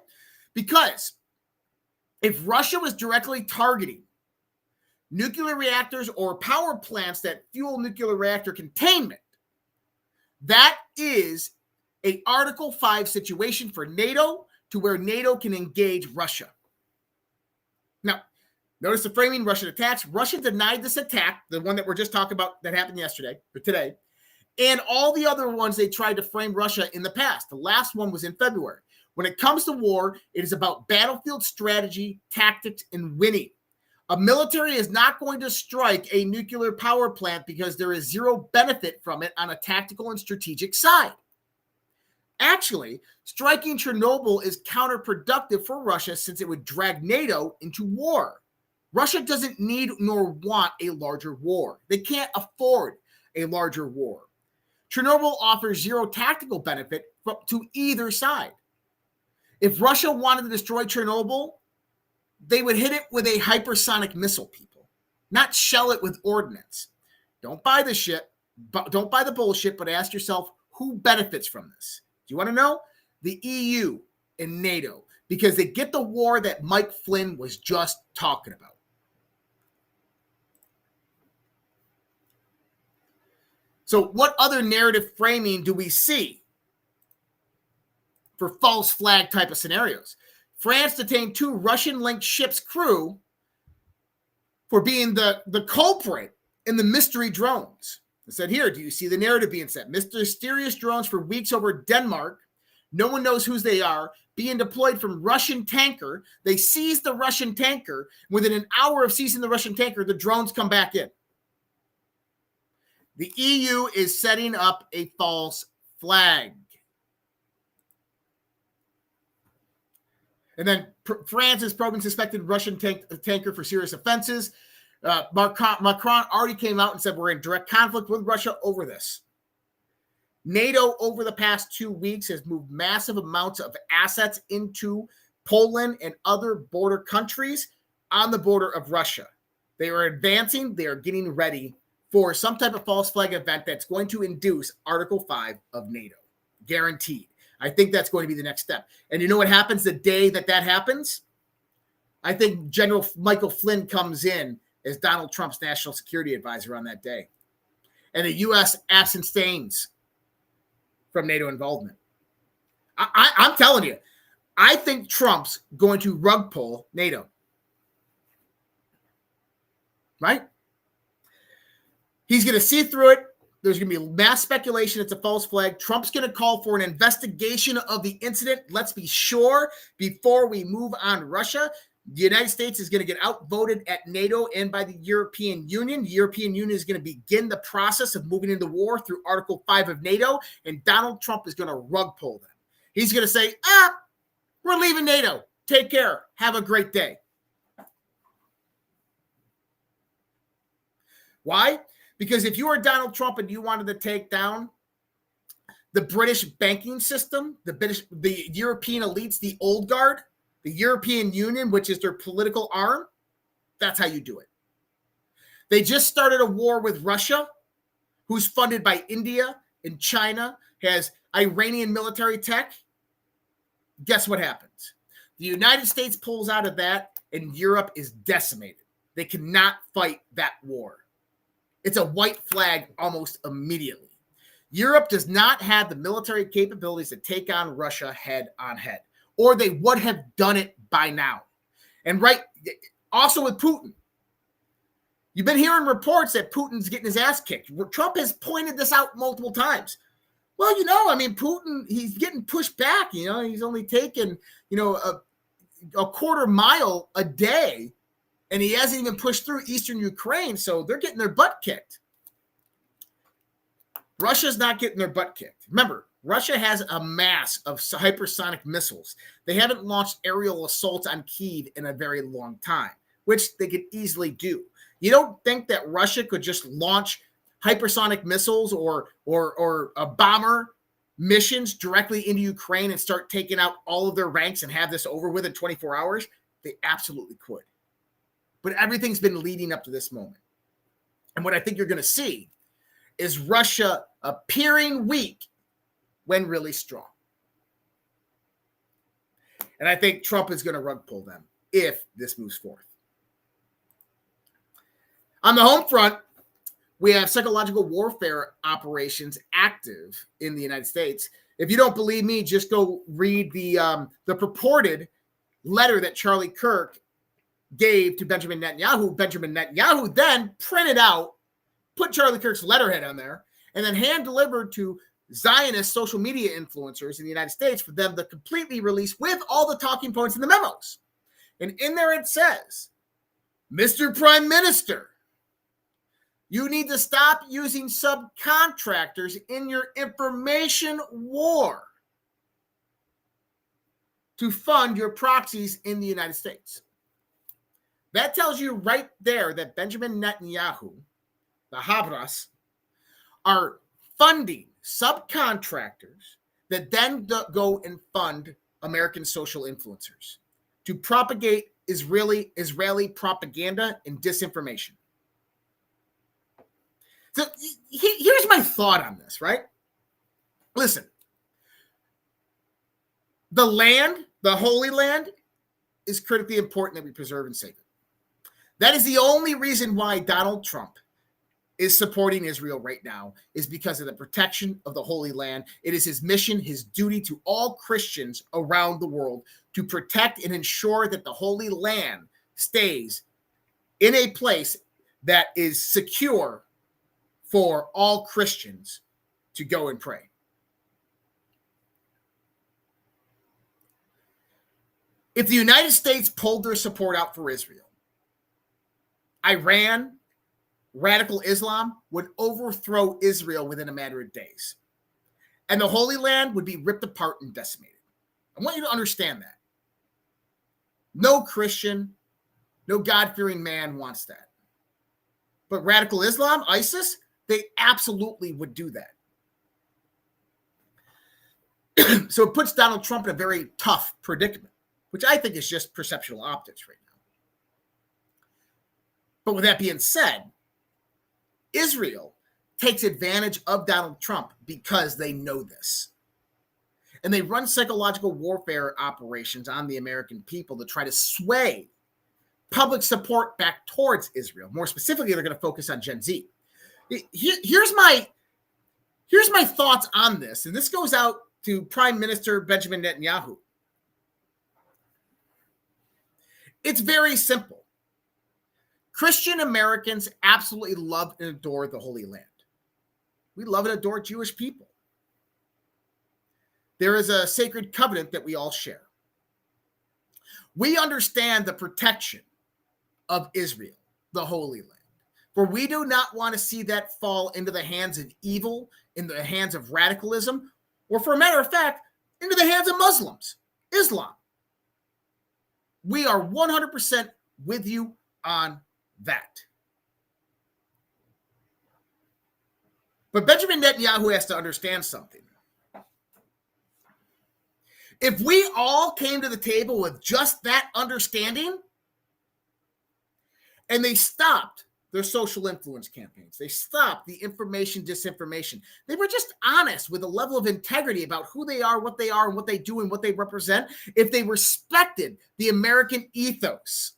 Speaker 1: Because if Russia was directly targeting nuclear reactors or power plants that fuel nuclear reactor containment, that is an Article 5 situation for NATO, to where NATO can engage Russia. Now, notice the framing, Russian attacks. Russia denied this attack, the one that we're just talking about that happened yesterday or today, and all the other ones they tried to frame Russia in the past. The last one was in February. When it comes to war, it is about battlefield strategy, tactics, and winning. A military is not going to strike a nuclear power plant because there is zero benefit from it on a tactical and strategic side. Actually, striking Chernobyl is counterproductive for Russia, since it would drag NATO into war. Russia doesn't need nor want a larger war. They can't afford a larger war. Chernobyl offers zero tactical benefit to either side. If Russia wanted to destroy Chernobyl, they would hit it with a hypersonic missile, people, not shell it with ordnance. Don't buy the shit. Don't buy the bullshit, but ask yourself, who benefits from this? Do you want to know? The EU and NATO, because they get the war that Mike Flynn was just talking about. So what other narrative framing do we see for false flag type of scenarios? France detained 2 Russian-linked ships' crew for being the culprit in the mystery drones. I said here, do you see the narrative being set? Mysterious drones for weeks over Denmark. No one knows whose they are. Being deployed from Russian tanker. They seized the Russian tanker. Within an hour of seizing the Russian tanker, the drones come back in. The EU is setting up a false flag. And then France is probing suspected Russian tanker for serious offenses. Macron already came out and said we're in direct conflict with Russia over this. NATO, over the past 2 weeks, has moved massive amounts of assets into Poland and other border countries on the border of Russia. They are advancing. They are getting ready for some type of false flag event that's going to induce Article 5 of NATO. Guaranteed. I think that's going to be the next step. And you know what happens the day that happens? I think General Michael Flynn comes in as Donald Trump's national security advisor on that day. And the U.S. abstains from NATO involvement. I'm telling you, I think Trump's going to rug pull NATO. Right? He's going to see through it. There's going to be mass speculation. It's a false flag. Trump's going to call for an investigation of the incident. Let's be sure before we move on Russia. The United States is going to get outvoted at NATO and by the European Union. The European Union is going to begin the process of moving into war through Article 5 of NATO, and Donald Trump is going to rug pull them. He's going to say, we're leaving NATO. Take care. Have a great day. Why? Because if you are Donald Trump and you wanted to take down the British banking system, the European elites, the old guard, the European Union, which is their political arm, that's how you do it. They just started a war with Russia, who's funded by India and China, has Iranian military tech. Guess what happens? The United States pulls out of that, and Europe is decimated. They cannot fight that war. It's a white flag almost immediately. Europe does not have the military capabilities to take on Russia head on head, or they would have done it by now. And also with Putin, you've been hearing reports that Putin's getting his ass kicked. Trump has pointed this out multiple times. Well, Putin, he's getting pushed back. He's only taken, a quarter mile a day, and he hasn't even pushed through eastern Ukraine, so they're getting their butt kicked. Russia's not getting their butt kicked. Remember, Russia has a mass of hypersonic missiles. They haven't launched aerial assaults on Kyiv in a very long time, which they could easily do. You don't think that Russia could just launch hypersonic missiles or a bomber missions directly into Ukraine and start taking out all of their ranks and have this over with in 24 hours? They absolutely could. But everything's been leading up to this moment. And what I think you're going to see is Russia appearing weak when really strong. And I think Trump is going to rug pull them if this moves forth. On the home front, we have psychological warfare operations active in the United States. If you don't believe me, just go read the purported letter that Charlie Kirk gave to Benjamin Netanyahu. Benjamin Netanyahu then printed out, put Charlie Kirk's letterhead on there, and then hand-delivered to Zionist social media influencers in the United States for them to completely release with all the talking points in the memos. And in there it says, Mr. Prime Minister, you need to stop using subcontractors in your information war to fund your proxies in the United States. That tells you right there that Benjamin Netanyahu, the Habras, are funding subcontractors that then go and fund American social influencers to propagate Israeli propaganda and disinformation. So here's my thought on this, right? Listen, the land, the Holy Land, is critically important that we preserve and save it. That is the only reason why Donald Trump is supporting Israel right now, is because of the protection of the Holy Land. It is his mission, his duty to all Christians around the world to protect and ensure that the Holy Land stays in a place that is secure for all Christians to go and pray. If the United States pulled their support out for Israel, Iran, radical Islam would overthrow Israel within a matter of days. And the Holy Land would be ripped apart and decimated. I want you to understand that. No Christian, no God-fearing man wants that. But radical Islam, ISIS, they absolutely would do that. So it puts Donald Trump in a very tough predicament, which I think is just perceptual optics right now. But with that being said, Israel takes advantage of Donald Trump because they know this. And they run psychological warfare operations on the American people to try to sway public support back towards Israel. More specifically, they're going to focus on Gen Z. Here's my thoughts on this, and this goes out to Prime Minister Benjamin Netanyahu. It's very simple. Christian Americans absolutely love and adore the Holy Land. We love and adore Jewish people. There is a sacred covenant that we all share. We understand the protection of Israel, the Holy Land. For we do not want to see that fall into the hands of evil, in the hands of radicalism, or for a matter of fact, into the hands of Muslims, Islam. We are 100% with you on that. But Benjamin Netanyahu has to understand something. If we all came to the table with just that understanding, and they stopped their social influence campaigns, they stopped the information disinformation, they were just honest with a level of integrity about who they are, and what they do, and what they represent, if they respected the American ethos,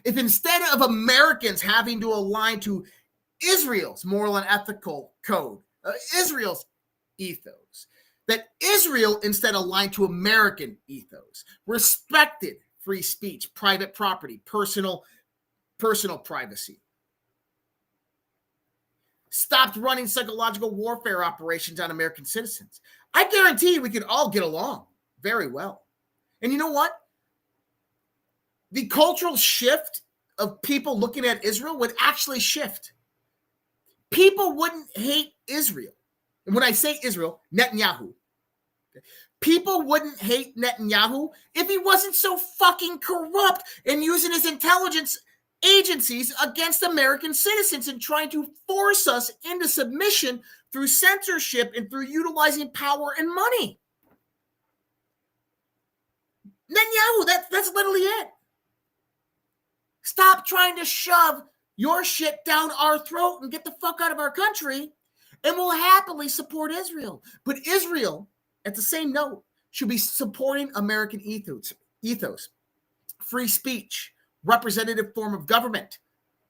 Speaker 1: if instead of Americans having to align to Israel's moral and ethical code, Israel's ethos, that Israel instead aligned to American ethos, respected free speech, private property, personal privacy, stopped running psychological warfare operations on American citizens, I guarantee we could all get along very well. And you know what? The cultural shift of people looking at Israel would actually shift. People wouldn't hate Israel. And when I say Israel, Netanyahu. People wouldn't hate Netanyahu if he wasn't so fucking corrupt and using his intelligence agencies against American citizens and trying to force us into submission through censorship and through utilizing power and money. Netanyahu, that's literally it. Stop trying to shove your shit down our throat and get the fuck out of our country, and we'll happily support Israel. But Israel, at the same note, should be supporting American ethos, free speech, representative form of government.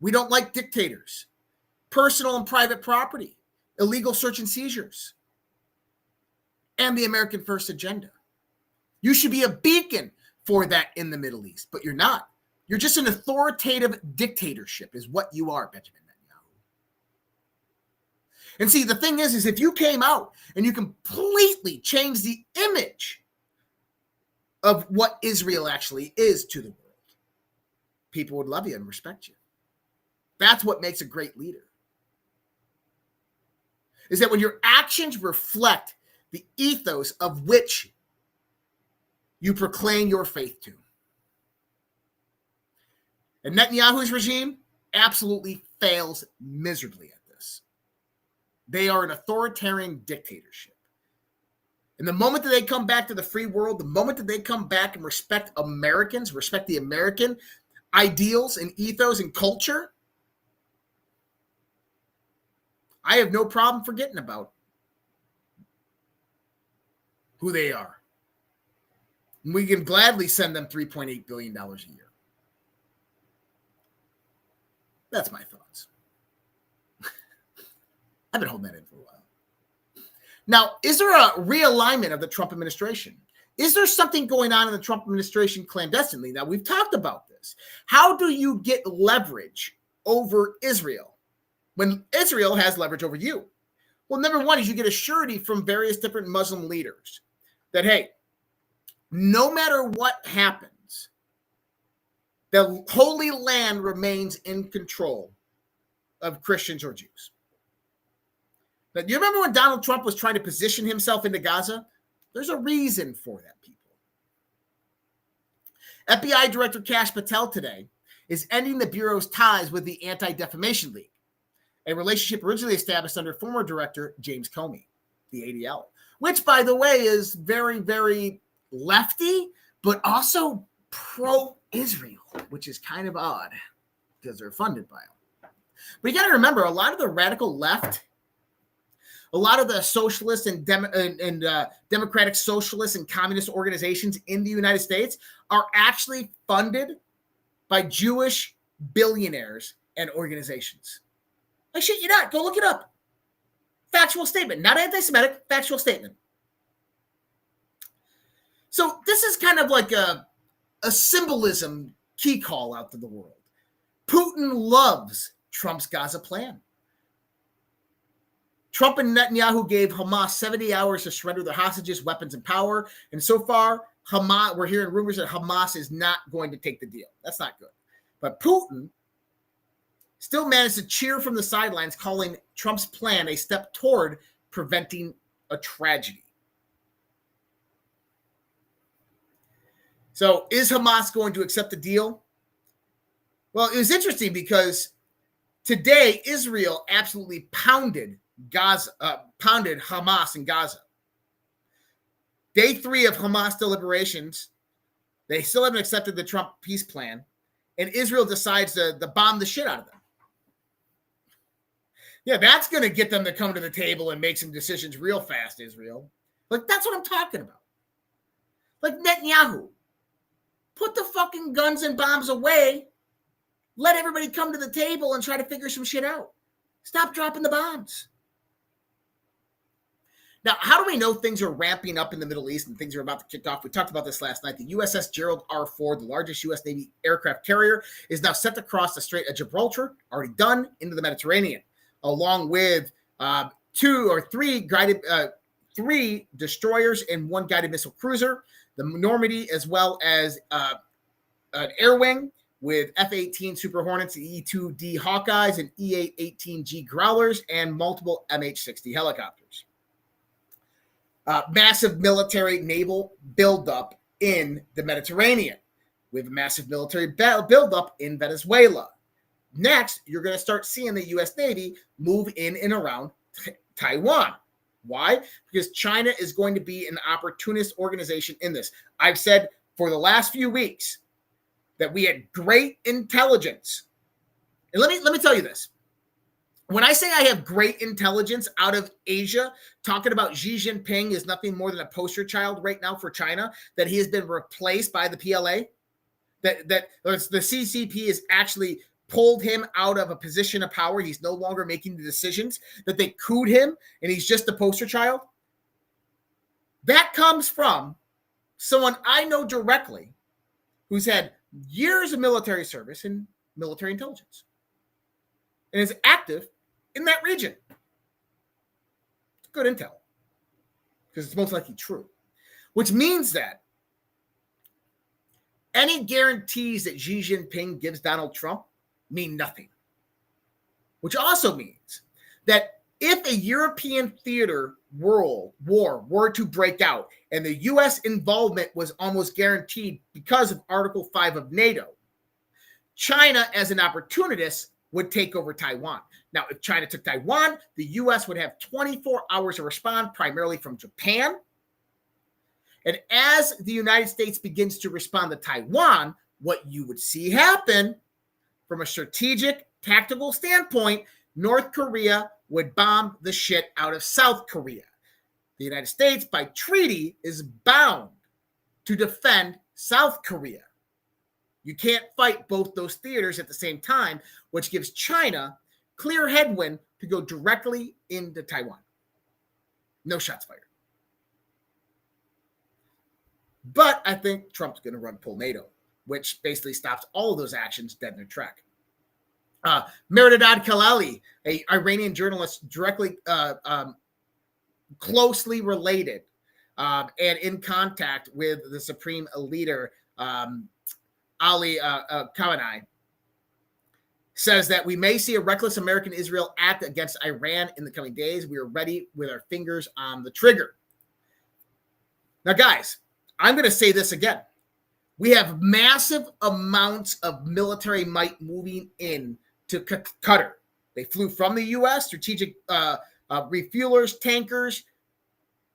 Speaker 1: We don't like dictators, personal and private property, illegal search and seizures, and the American First agenda. You should be a beacon for that in the Middle East, but you're not. You're just an authoritative dictatorship is what you are, Benjamin Netanyahu. And see, the thing is if you came out and you completely changed the image of what Israel actually is to the world, people would love you and respect you. That's what makes a great leader. Is that when your actions reflect the ethos of which you proclaim your faith to. And Netanyahu's regime absolutely fails miserably at this. They are an authoritarian dictatorship. And the moment that they come back to the free world, the moment that they come back and respect Americans, respect the American ideals and ethos and culture, I have no problem forgetting about who they are. And we can gladly send them $3.8 billion a year. That's my thoughts. I've been holding that in for a while. Now, is there a realignment of the Trump administration? Is there something going on in the Trump administration clandestinely? Now, we've talked about this. How do you get leverage over Israel when Israel has leverage over you? Well, number one is you get a surety from various different Muslim leaders that, hey, no matter what happens, the Holy Land remains in control of Christians or Jews. Now, do you remember when Donald Trump was trying to position himself into Gaza? There's a reason for that, people. FBI Director Kash Patel today is ending the Bureau's ties with the Anti-Defamation League, a relationship originally established under former director James Comey, the ADL, which, by the way, is very, very lefty, but also pro-Israel, which is kind of odd because they're funded by them. But you got to remember, a lot of the radical left, a lot of the socialist and democratic socialist and communist organizations in the United States are actually funded by Jewish billionaires and organizations. I shit you not. Go look it up. Factual statement. Not anti-Semitic. Factual statement. So this is kind of like a symbolism key call out to the world. Putin loves Trump's Gaza plan. Trump and Netanyahu gave Hamas 70 hours to surrender their hostages, weapons, and power. And so far, we're hearing rumors that Hamas is not going to take the deal. That's not good. But Putin still managed to cheer from the sidelines, calling Trump's plan a step toward preventing a tragedy. So is Hamas going to accept the deal? Well, it was interesting because today Israel absolutely pounded Hamas in Gaza. Day 3 of Hamas deliberations, they still haven't accepted the Trump peace plan, and Israel decides to bomb the shit out of them. Yeah, that's going to get them to come to the table and make some decisions real fast, Israel. Like, that's what I'm talking about. Like Netanyahu, put the fucking guns and bombs away. Let everybody come to the table and try to figure some shit out. Stop dropping the bombs. Now, how do we know things are ramping up in the Middle East and things are about to kick off? We talked about this last night. The USS Gerald R. Ford, the largest U.S. Navy aircraft carrier, is now set to cross the Strait of Gibraltar, already done, into the Mediterranean, along with three destroyers and one guided missile cruiser, the Normandy, as well as an air wing with F-18 Super Hornets, E-2D Hawkeyes, and E-818G Growlers, and multiple MH-60 helicopters. Massive military naval buildup in the Mediterranean, with a massive military buildup in Venezuela. Next, you're going to start seeing the U.S. Navy move in and around Taiwan. Why? Because China is going to be an opportunist organization in this. I've said for the last few weeks that we had great intelligence. And let me tell you this. When I say I have great intelligence out of Asia, talking about Xi Jinping is nothing more than a poster child right now for China, that he has been replaced by the PLA, that the CCP has actually pulled him out of a position of power. He's no longer making the decisions, that they cooed him and he's just a poster child. That comes from someone I know directly who's had years of military service and military intelligence and is active in that region. It's good intel because it's most likely true, which means that any guarantees that Xi Jinping gives Donald Trump mean nothing, which also means that if a European theater world war were to break out and the U.S. involvement was almost guaranteed because of Article 5 of NATO, China as an opportunist would take over Taiwan. Now, if China took Taiwan, the U.S. would have 24 hours to respond, primarily from Japan. And as the United States begins to respond to Taiwan, what you would see happen from a strategic, tactical standpoint, North Korea would bomb the shit out of South Korea. The United States, by treaty, is bound to defend South Korea. You can't fight both those theaters at the same time, which gives China clear headwind to go directly into Taiwan. No shots fired. But I think Trump's going to pull NATO, which basically stops all of those actions dead in their track. Mehrdad Khalali, an Iranian journalist directly closely related and in contact with the supreme leader, Ali Khamenei, says that we may see a reckless American-Israel act against Iran in the coming days. We are ready with our fingers on the trigger. Now, guys, I'm going to say this again. We have massive amounts of military might moving in to Qatar. They flew from the U.S., strategic refuelers, tankers,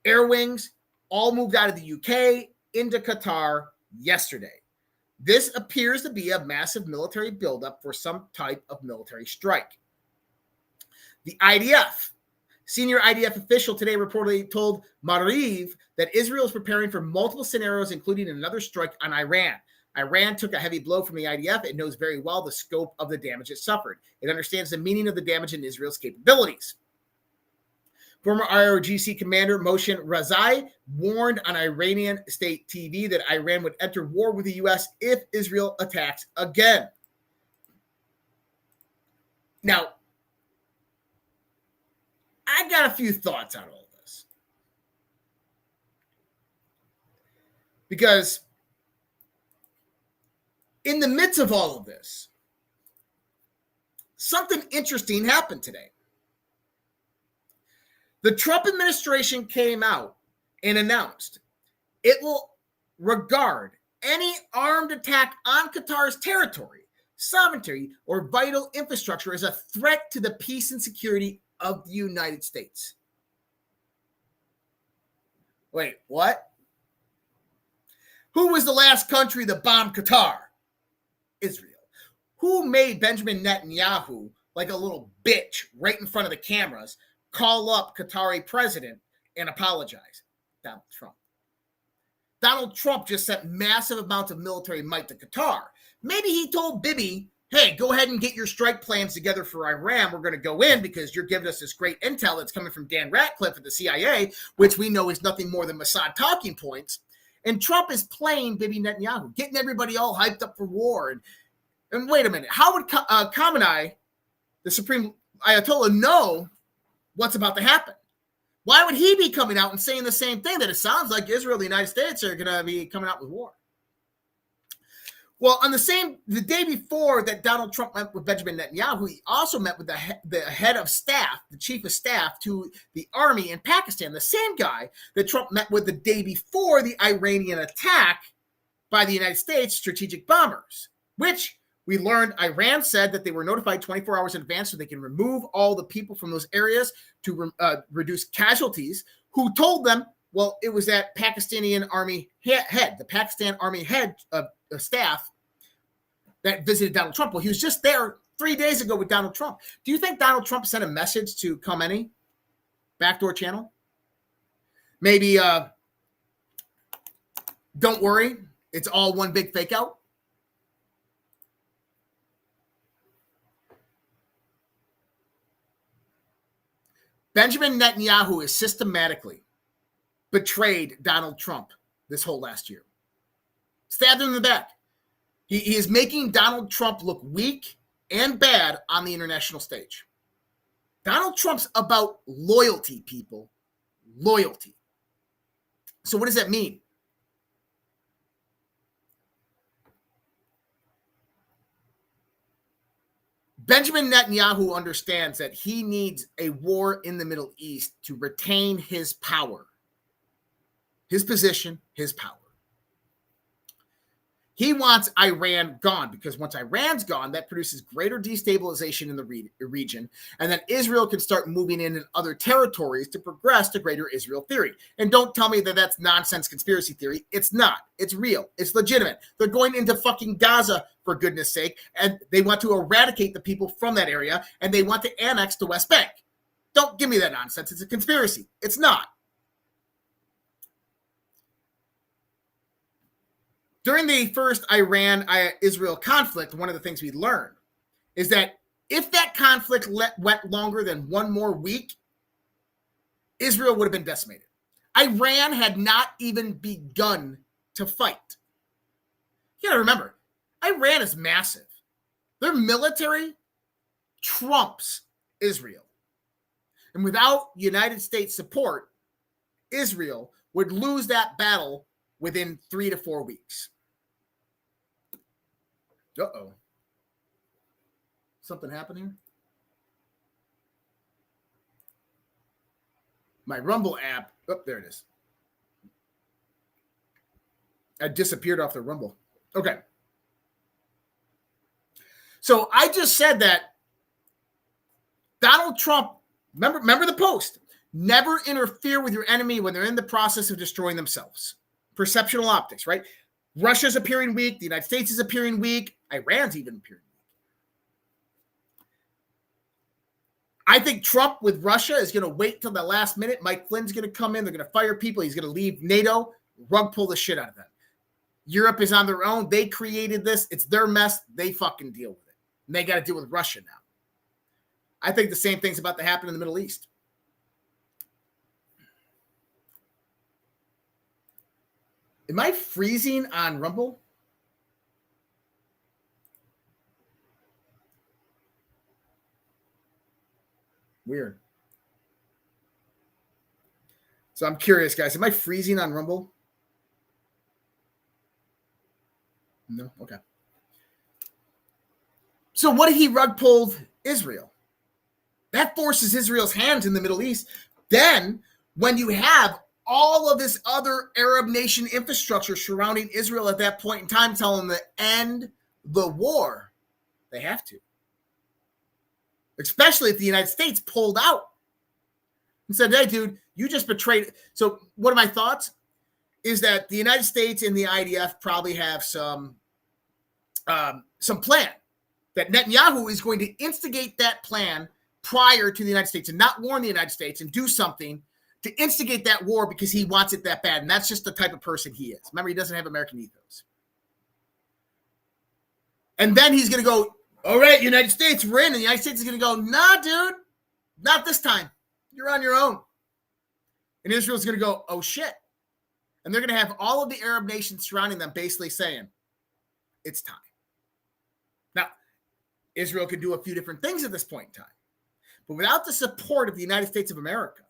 Speaker 1: air wings, all moved out of the U.K. into Qatar yesterday. This appears to be a massive military buildup for some type of military strike. The IDF, senior IDF official today reportedly told Maariv that Israel is preparing for multiple scenarios, including another strike on Iran. Iran took a heavy blow from the IDF. It knows very well the scope of the damage it suffered. It understands the meaning of the damage in Israel's capabilities. Former IRGC commander Moshe Razai warned on Iranian state TV that Iran would enter war with the U.S. if Israel attacks again. Now, I got a few thoughts on all this. Because in the midst of all of this, something interesting happened today. The Trump administration came out and announced it will regard any armed attack on Qatar's territory, sovereignty, or vital infrastructure as a threat to the peace and security of the United States. Wait, what? Who was the last country that bombed Qatar? Israel. Who made Benjamin Netanyahu, like a little bitch right in front of the cameras, call up Qatari president and apologize? Donald Trump. Donald Trump just sent massive amounts of military might to Qatar. Maybe he told Bibi, hey, go ahead and get your strike plans together for Iran. We're going to go in because you're giving us this great intel that's coming from Dan Ratcliffe at the CIA, which we know is nothing more than Mossad talking points. And Trump is playing Bibi Netanyahu, getting everybody all hyped up for war. And wait a minute, how would Khamenei, the Supreme Ayatollah, know what's about to happen? Why would he be coming out and saying the same thing, that it sounds like Israel and the United States are going to be coming out with war? Well, on the day before that Donald Trump met with Benjamin Netanyahu, he also met with the head of staff, the chief of staff to the army in Pakistan, the same guy that Trump met with the day before the Iranian attack by the United States strategic bombers, which we learned Iran said that they were notified 24 hours in advance so they can remove all the people from those areas to reduce casualties. Who told them? Well, it was that Pakistani army head, the Pakistan army head of staff that visited Donald Trump. Well, he was just there 3 days ago with Donald Trump. Do you think Donald Trump sent a message to Khamenei, backdoor channel? Maybe, don't worry, it's all one big fake out? Benjamin Netanyahu has systematically betrayed Donald Trump this whole last year. Stabbed him in the back. He is making Donald Trump look weak and bad on the international stage. Donald Trump's about loyalty, people. Loyalty. So what does that mean? Benjamin Netanyahu understands that he needs a war in the Middle East to retain his power, his position, his power. He wants Iran gone because once Iran's gone, that produces greater destabilization in the region, and then Israel can start moving in other territories to progress to greater Israel theory. And don't tell me that that's nonsense conspiracy theory. It's not. It's real. It's legitimate. They're going into fucking Gaza, for goodness sake, and they want to eradicate the people from that area, and they want to annex the West Bank. Don't give me that nonsense. It's a conspiracy. It's not. During the first Iran-Israel conflict, one of the things we learned is that if that conflict went longer than one more week, Israel would have been decimated. Iran had not even begun to fight. You got to remember, Iran is massive. Their military trumps Israel. And without United States support, Israel would lose that battle within 3 to 4 weeks. Uh-oh. Something happened here? My Rumble app. Oh, there it is. I disappeared off the Rumble. Okay. So I just said that Donald Trump, remember the post, never interfere with your enemy when they're in the process of destroying themselves. Perceptual optics, right? Russia's appearing weak. The United States is appearing weak. Iran's even appearing weak. I think Trump with Russia is going to wait till the last minute. Mike Flynn's going to come in. They're going to fire people. He's going to leave NATO, rug pull the shit out of them. Europe is on their own. They created this. It's their mess. They fucking deal with it. And they got to deal with Russia now. I think the same thing's about to happen in the Middle East. Am I freezing on Rumble? Weird. So I'm curious, guys. Am I freezing on Rumble? No? Okay. So what if he rug pulled Israel? That forces Israel's hands in the Middle East. Then when you have all of this other Arab nation infrastructure surrounding Israel at that point in time, telling them to end the war, they have to. Especially if the United States pulled out and said, hey, dude, you just betrayed. So one of my thoughts is that the United States and the IDF probably have some plan that Netanyahu is going to instigate that plan prior to the United States and not warn the United States and do something to instigate that war because he wants it that bad. And that's just the type of person he is. Remember, he doesn't have American ethos. And then he's going to go, all right, United States, we're in. And the United States is going to go, nah, dude, not this time. You're on your own. And Israel's going to go, oh, shit. And they're going to have all of the Arab nations surrounding them basically saying, it's time. Now, Israel could do a few different things at this point in time. But without the support of the United States of America,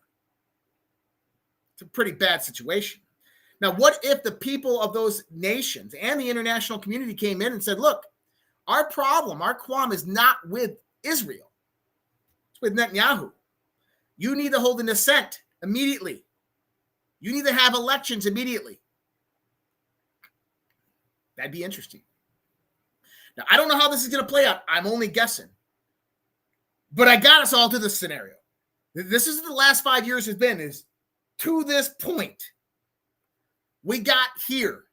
Speaker 1: it's a pretty bad situation. Now, what if the people of those nations and the international community came in and said, look, our problem, our qualm is not with Israel. It's with Netanyahu. You need to hold an assent immediately. You need to have elections immediately. That'd be interesting. Now, I don't know how this is going to play out. I'm only guessing. But I got us all to this scenario. This is the last 5 years has been, is to this point. We got here.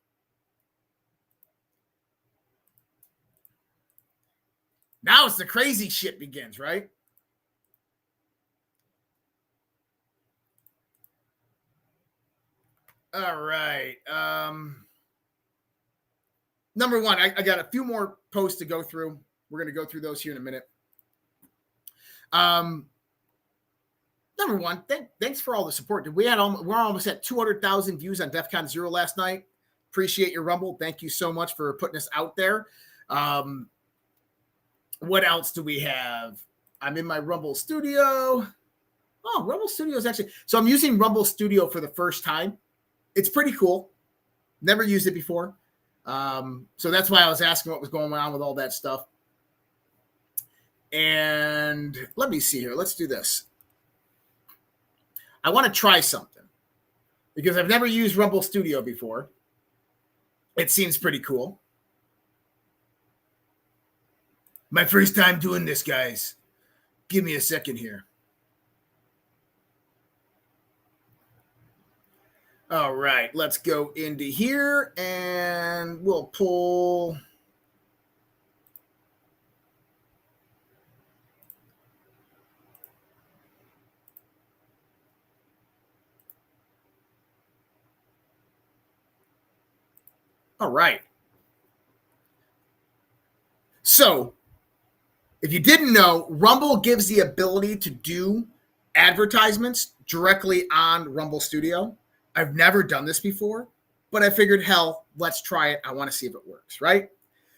Speaker 1: Now it's the crazy shit begins, right? All right. Number one, I got a few more posts to go through. We're going to go through those here in a minute. Number one, thanks for all the support. We're almost at 200,000 views on DEF CON 0 last night. Appreciate your Rumble. Thank you so much for putting us out there. What else do we have? I'm in my Rumble Studio. Oh, Rumble Studio is actually... So I'm using Rumble Studio for the first time. It's pretty cool. Never used it before. So that's why I was asking what was going on with all that stuff. And let me see here. Let's do this. I want to try something because I've never used Rumble Studio before. It seems pretty cool. My first time doing this, guys. Give me a second here. All right, let's go into here and we'll pull. All right. So, if you didn't know, Rumble gives the ability to do advertisements directly on Rumble Studio. I've never done this before, but I figured, hell, let's try it. I want to see if it works, right?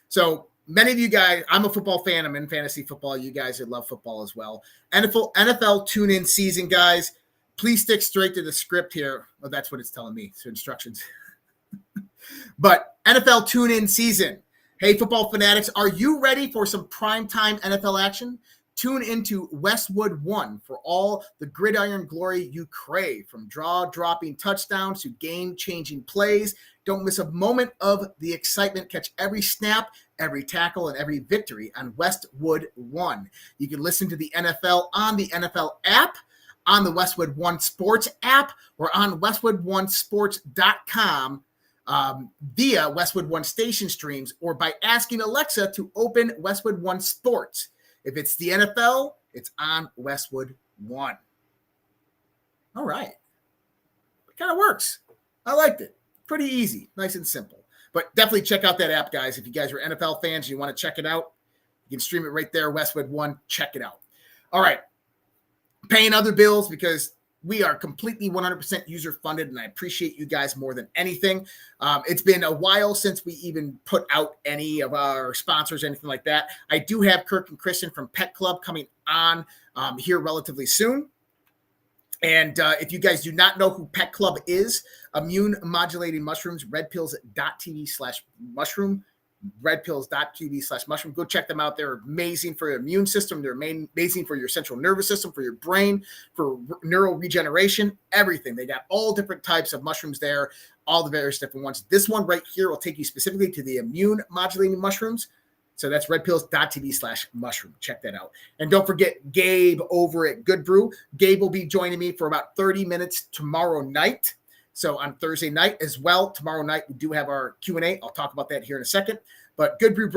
Speaker 1: So many of you guys, I'm a football fan. I'm in fantasy football. You guys that love football as well. NFL tune-in season, guys. Please stick straight to the script here. Well, that's what it's telling me. So instructions. But NFL tune-in season. Hey, football fanatics, are you ready for some primetime NFL action? Tune into Westwood One for all the gridiron glory you crave, from jaw-dropping touchdowns to game-changing plays. Don't miss a moment of the excitement. Catch every snap, every tackle, and every victory on Westwood One. You can listen to the NFL on the NFL app, on the Westwood One Sports app, or on WestwoodOneSports.com. Via Westwood One station streams, or by asking Alexa to open Westwood One Sports. If it's the NFL, it's on Westwood One. All right. It kind of works. I liked it. Pretty easy. Nice and simple. But definitely check out that app, guys. If you guys are NFL fans and you want to check it out, you can stream it right there, Westwood One. Check it out. All right. Paying other bills because We are completely 100% user funded, and I appreciate you guys more than anything. It's been a while since we even put out any of our sponsors, anything like that. I do have Kirk and Kristen from Pet Club coming on here relatively soon. And if you guys do not know who Pet Club is, immune modulating mushrooms, redpills.tv/mushroom, redpills.tv/mushroom. Go check them out. They're amazing for your immune system. They're amazing for your central nervous system, for your brain, for neural regeneration, everything. They got all different types of mushrooms there, all the various different ones. This one right here will take you specifically to the immune modulating mushrooms. So that's redpills.tv/mushroom. Check that out. And don't forget Gabe over at GOODBRU. Gabe will be joining me for about 30 minutes tomorrow night. So on Thursday night as well, tomorrow night, we do have our Q&A. I'll talk about that here in a second. But GOODBRU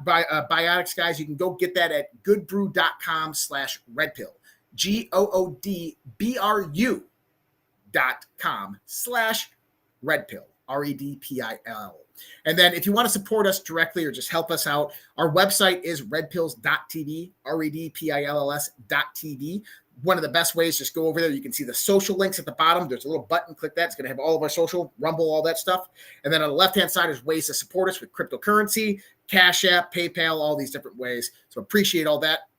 Speaker 1: BIOTICS, guys, you can go get that at goodbrew.com/redpill. GOODBRU.com/redpill. REDPILL. And then if you want to support us directly or just help us out, our website is redpills.tv, redpills.tv. One of the best ways, just go over there. You can see the social links at the bottom. There's a little button, click that. It's going to have all of our social, Rumble, all that stuff. And then on the left-hand side is ways to support us with cryptocurrency, Cash App, PayPal, all these different ways. So appreciate all that.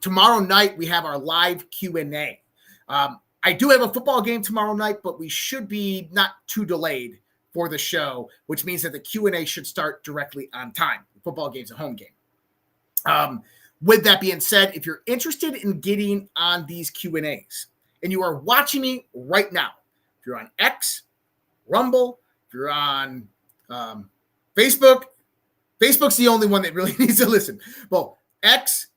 Speaker 1: Tomorrow night, we have our live Q&A. I do have a football game tomorrow night, but we should be not too delayed for the show, which means that the Q&A should start directly on time. The football game's a home game. With that being said, if you're interested in getting on these Q&As and you are watching me right now, if you're on X, Rumble, if you're on Facebook, Facebook's the only one that really needs to listen. Well, X,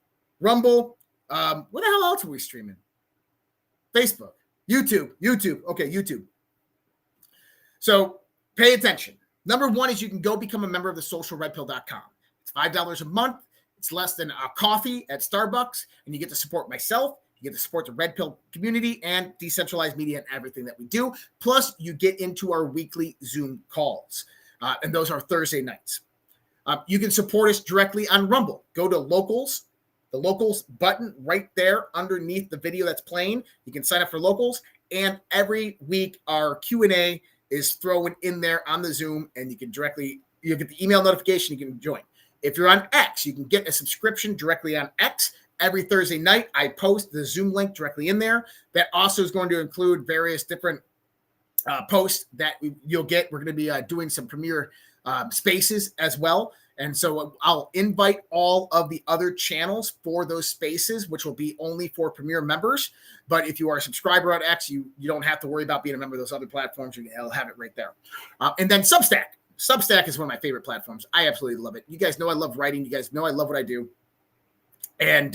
Speaker 1: Rumble, what the hell else are we streaming? Facebook, YouTube. Okay, YouTube. So pay attention. Number one is you can go become a member of the socialredpill.com. It's $5 a month. It's less than a coffee at Starbucks, and you get to support myself. You get to support the Red Pill community and decentralized media and everything that we do. Plus, you get into our weekly Zoom calls, and those are Thursday nights. You can support us directly on Rumble. Go to Locals, the Locals button right there underneath the video that's playing. You can sign up for Locals, and every week our Q&A is thrown in there on the Zoom, and you get the email notification. You can join. If you're on X, you can get a subscription directly on X. Every Thursday night, I post the Zoom link directly in there. That also is going to include various different posts that you'll get. We're going to be doing some premiere spaces as well. And so I'll invite all of the other channels for those spaces, which will be only for Premier members. But if you are a subscriber on X, you don't have to worry about being a member of those other platforms. I'll have it right there. And then SUBSTACK. SUBSTACK is one of my favorite platforms. I absolutely love it. You guys know I love writing. You guys know I love what I do. And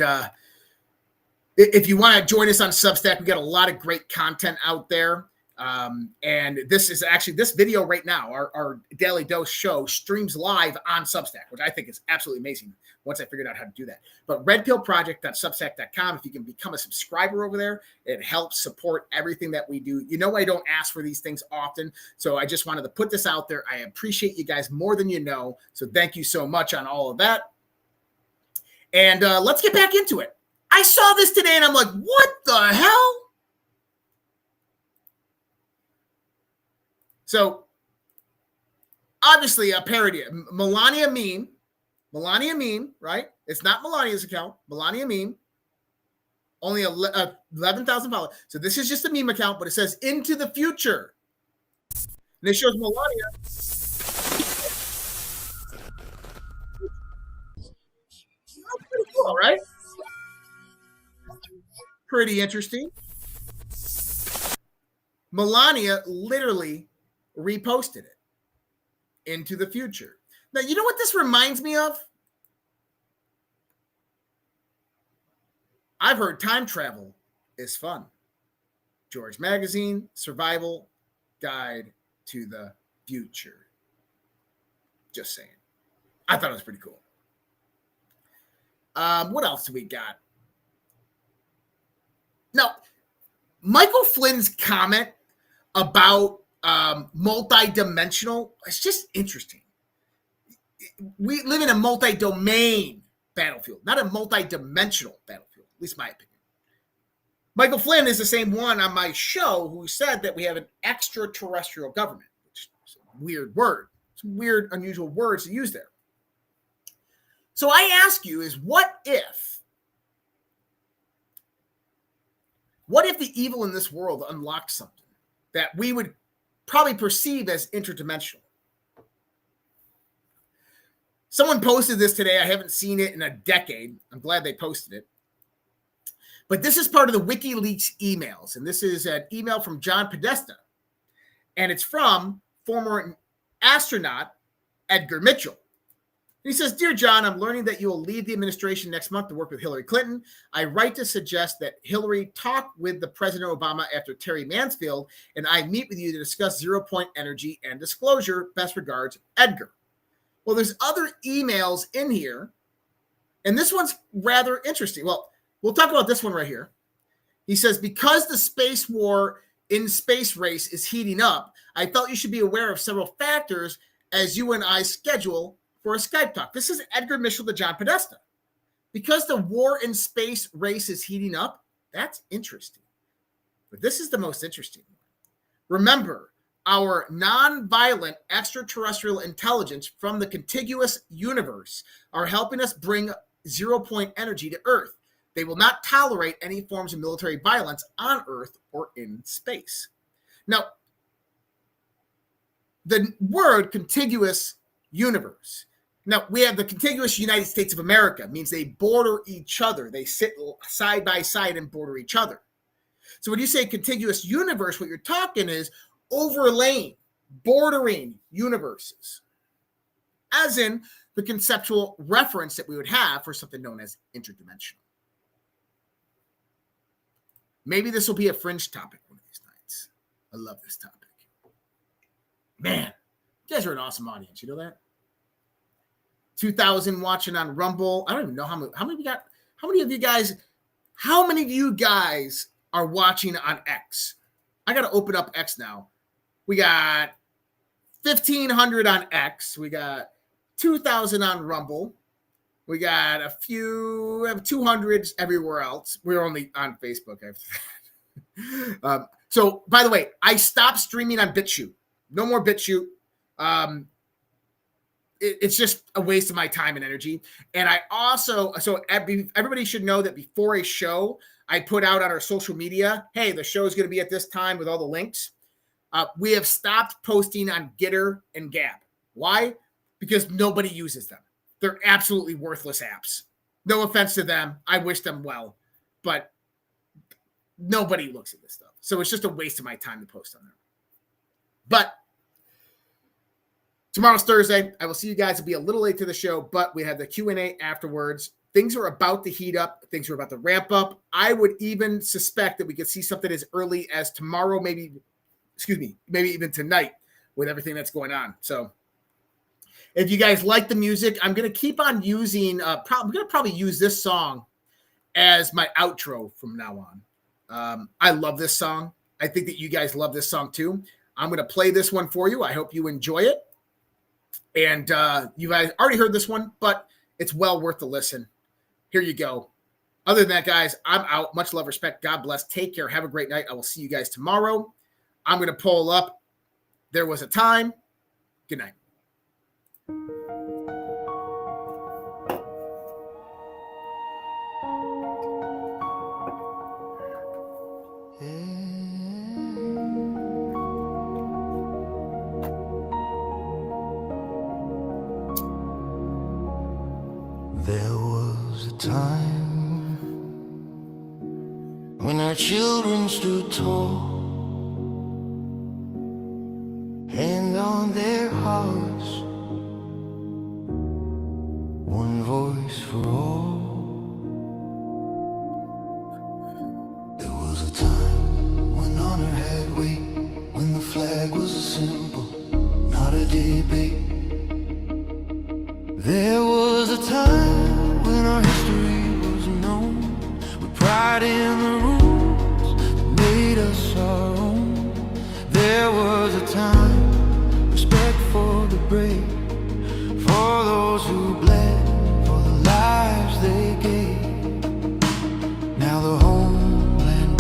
Speaker 1: if you want to join us on SUBSTACK, we got a lot of great content out there. And this is actually, this video right now, our Daily Dose show streams live on SUBSTACK, which I think is absolutely amazing once I figured out how to do that. But redpillproject.substack.com, if you can become a subscriber over there, it helps support everything that we do. You know, I don't ask for these things often, so I just wanted to put this out there. I appreciate you guys more than you know, so thank you so much on all of that. And let's get back into it. I saw this today, and I'm like, what the hell? So, obviously, a parody. Melania meme, right? It's not Melania's account. Melania meme. Only 11,000 followers. So this is just a meme account, but it says "into the future," and it shows Melania. That's pretty cool, right? Pretty interesting. Melania literally reposted it. Into the future. Now, you know what this reminds me of? I've heard time travel is fun. George Magazine, Survival Guide to the Future. Just saying. I thought it was pretty cool. What else do we got? Now, Michael Flynn's comment about multi-dimensional, it's just interesting. We live in a multi-domain battlefield, not a multi-dimensional battlefield, at least my opinion. Michael Flynn is the same one on my show who said that we have an extraterrestrial government, which is a weird word. Some weird, unusual words to use there. So I ask you is what if the evil in this world unlocked something that we would probably perceive as interdimensional? Someone posted this today. I haven't seen it in a decade. I'm glad they posted it. But this is part of the WikiLeaks emails. And this is an email from John Podesta. And it's from former astronaut Edgar Mitchell. He says, "Dear John, I'm learning that you will leave the administration next month to work with Hillary Clinton. I write to suggest that Hillary talk with the President Obama after Terry Mansfield, and I meet with you to discuss zero-point energy and disclosure. Best regards, Edgar." Well, there's other emails in here, and this one's rather interesting. Well, we'll talk about this one right here. He says, "Because the space war in space race is heating up, I felt you should be aware of several factors as you and I schedule for a Skype talk." This is Edgar Mitchell to John Podesta. Because the war in space race is heating up, that's interesting. But this is the most interesting one. Remember, our non-violent extraterrestrial intelligence from the contiguous universe are helping us bring zero-point energy to Earth. They will not tolerate any forms of military violence on Earth or in space. Now, the word contiguous universe. Now, we have the contiguous United States of America. It means they border each other. They sit side by side and border each other. So when you say contiguous universe, what you're talking is overlaying, bordering universes, as in the conceptual reference that we would have for something known as interdimensional. Maybe this will be a fringe topic one of these nights. I love this topic. Man, you guys are an awesome audience. You know that? 2,000 watching on Rumble. I don't even know how many we got. How many of you guys are watching on X? I got to open up X now. We got 1,500 on X. We got 2,000 on Rumble. We got a few, 200s everywhere else. We're only on Facebook after that. So, by the way, I stopped streaming on BitChute. No more BitChute. It's just a waste of my time and energy. And I also, so everybody should know that before a show, I put out on our social media, hey, the show is going to be at this time with all the links. We have stopped posting on GETTR and Gab. Why? Because nobody uses them. They're absolutely worthless apps. No offense to them. I wish them well, but nobody looks at this stuff. So it's just a waste of my time to post on there. But tomorrow's Thursday. I will see you guys. It'll be a little late to the show, but we have the Q&A afterwards. Things are about to heat up. Things are about to ramp up. I would even suspect that we could see something as early as tomorrow, maybe even tonight with everything that's going on. So if you guys like the music, I'm going to keep on using, I'm going to probably use this song as my outro from now on. I love this song. I think that you guys love this song too. I'm going to play this one for you. I hope you enjoy it. And you guys already heard this one, but it's well worth the listen. Here you go. Other than that, guys, I'm out. Much love, respect. God bless. Take care. Have a great night. I will see you guys tomorrow. I'm going to pull up There Was a Time. Good night.
Speaker 16: There was a time when our children stood tall, hand on their hearts, one voice for all. There was a time when honor had weight, when the flag was a symbol, not a debate. There was a time when our history was known, with pride in the rules that made us our own. There was a time, respect for the brave, for those who bled, for the lives they gave. Now the homeland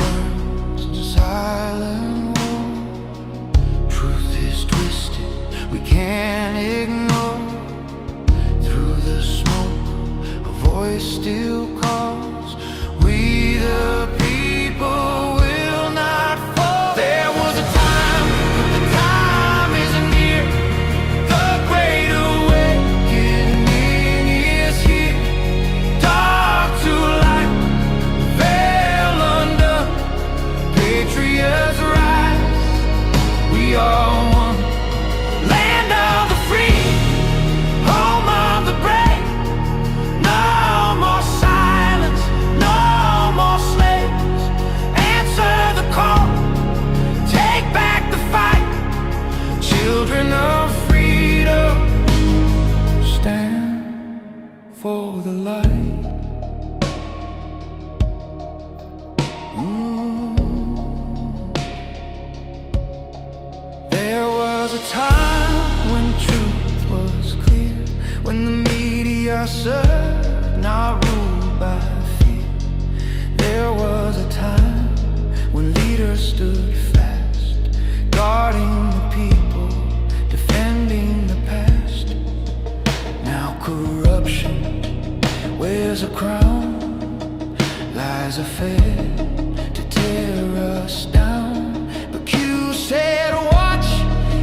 Speaker 16: fed to tear us down. But Q said watch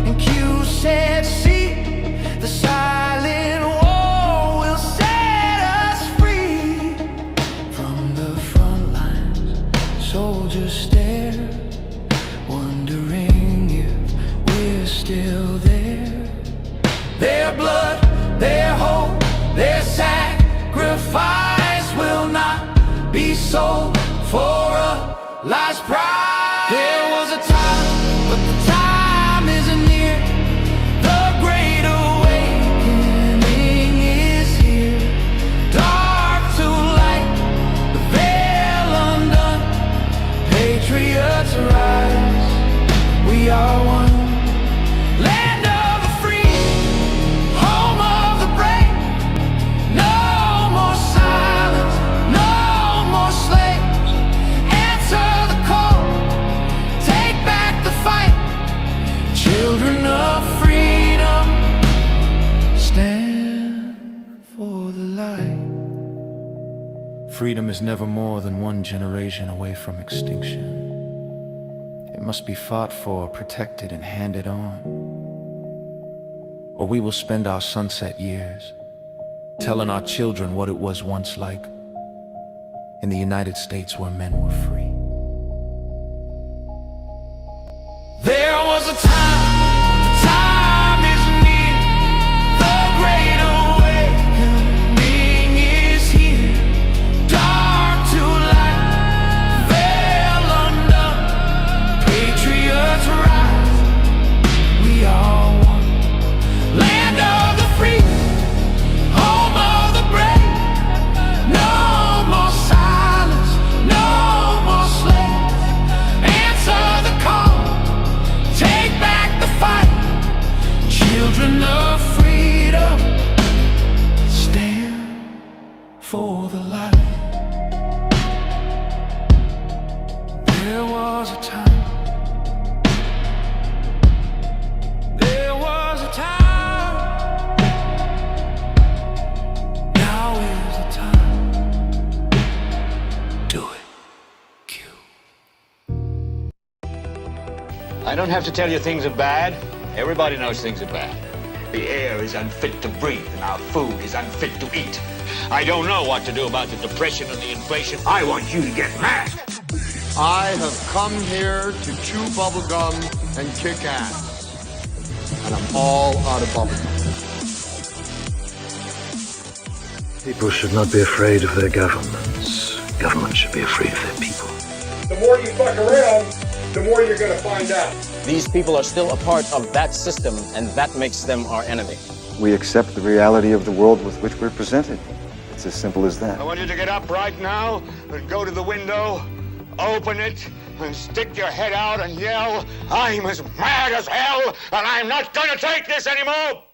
Speaker 16: and Q said see. The silent war will set us free. From the front lines, soldiers stare, wondering if we're still there. Their blood, their hope, their sacrifice will not be sold for a last prize. There was a time, but the time isn't near. The great awakening is here. Dark to light, the veil undone. Patriots rise, we are one. Land of the free, home of the brave. No more silence, no more slaves. Answer the call, take back the fight. Children of freedom, stand for the light.
Speaker 17: Freedom is never more than one generation away from extinction. It must be fought for, protected, and handed on. Or we will spend our sunset years telling our children what it was once like in the United States where men were free.
Speaker 16: There was a time, the time is near. The great awakening is here. Dark to light, veil undone. Patriots rise, we are one. Land of the free, home of the brave. No more silence, no more slaves. Answer the call, take back the fight. Children of freedom, stand for the light. There was a time. There was a time. Now is the time. Do it.
Speaker 18: I don't have to tell you things are bad. Everybody knows things are bad. The air is unfit to breathe, and our food is unfit to eat. I don't know what to do about the depression and the inflation. I want you to get mad.
Speaker 19: I have come here to chew bubblegum and kick ass. And I'm all out of bubblegum.
Speaker 15: People should not be afraid of their governments. Governments should be afraid of their people.
Speaker 11: The more you fuck around, the more you're going to find out.
Speaker 2: These people are still a part of that system, and that makes them our enemy.
Speaker 20: We accept the reality of the world with which we're presented. It's as simple as that.
Speaker 18: I want you to get up right now and go to the window, open it, and stick your head out and yell, I'm as mad as hell, and I'm not going to take this anymore!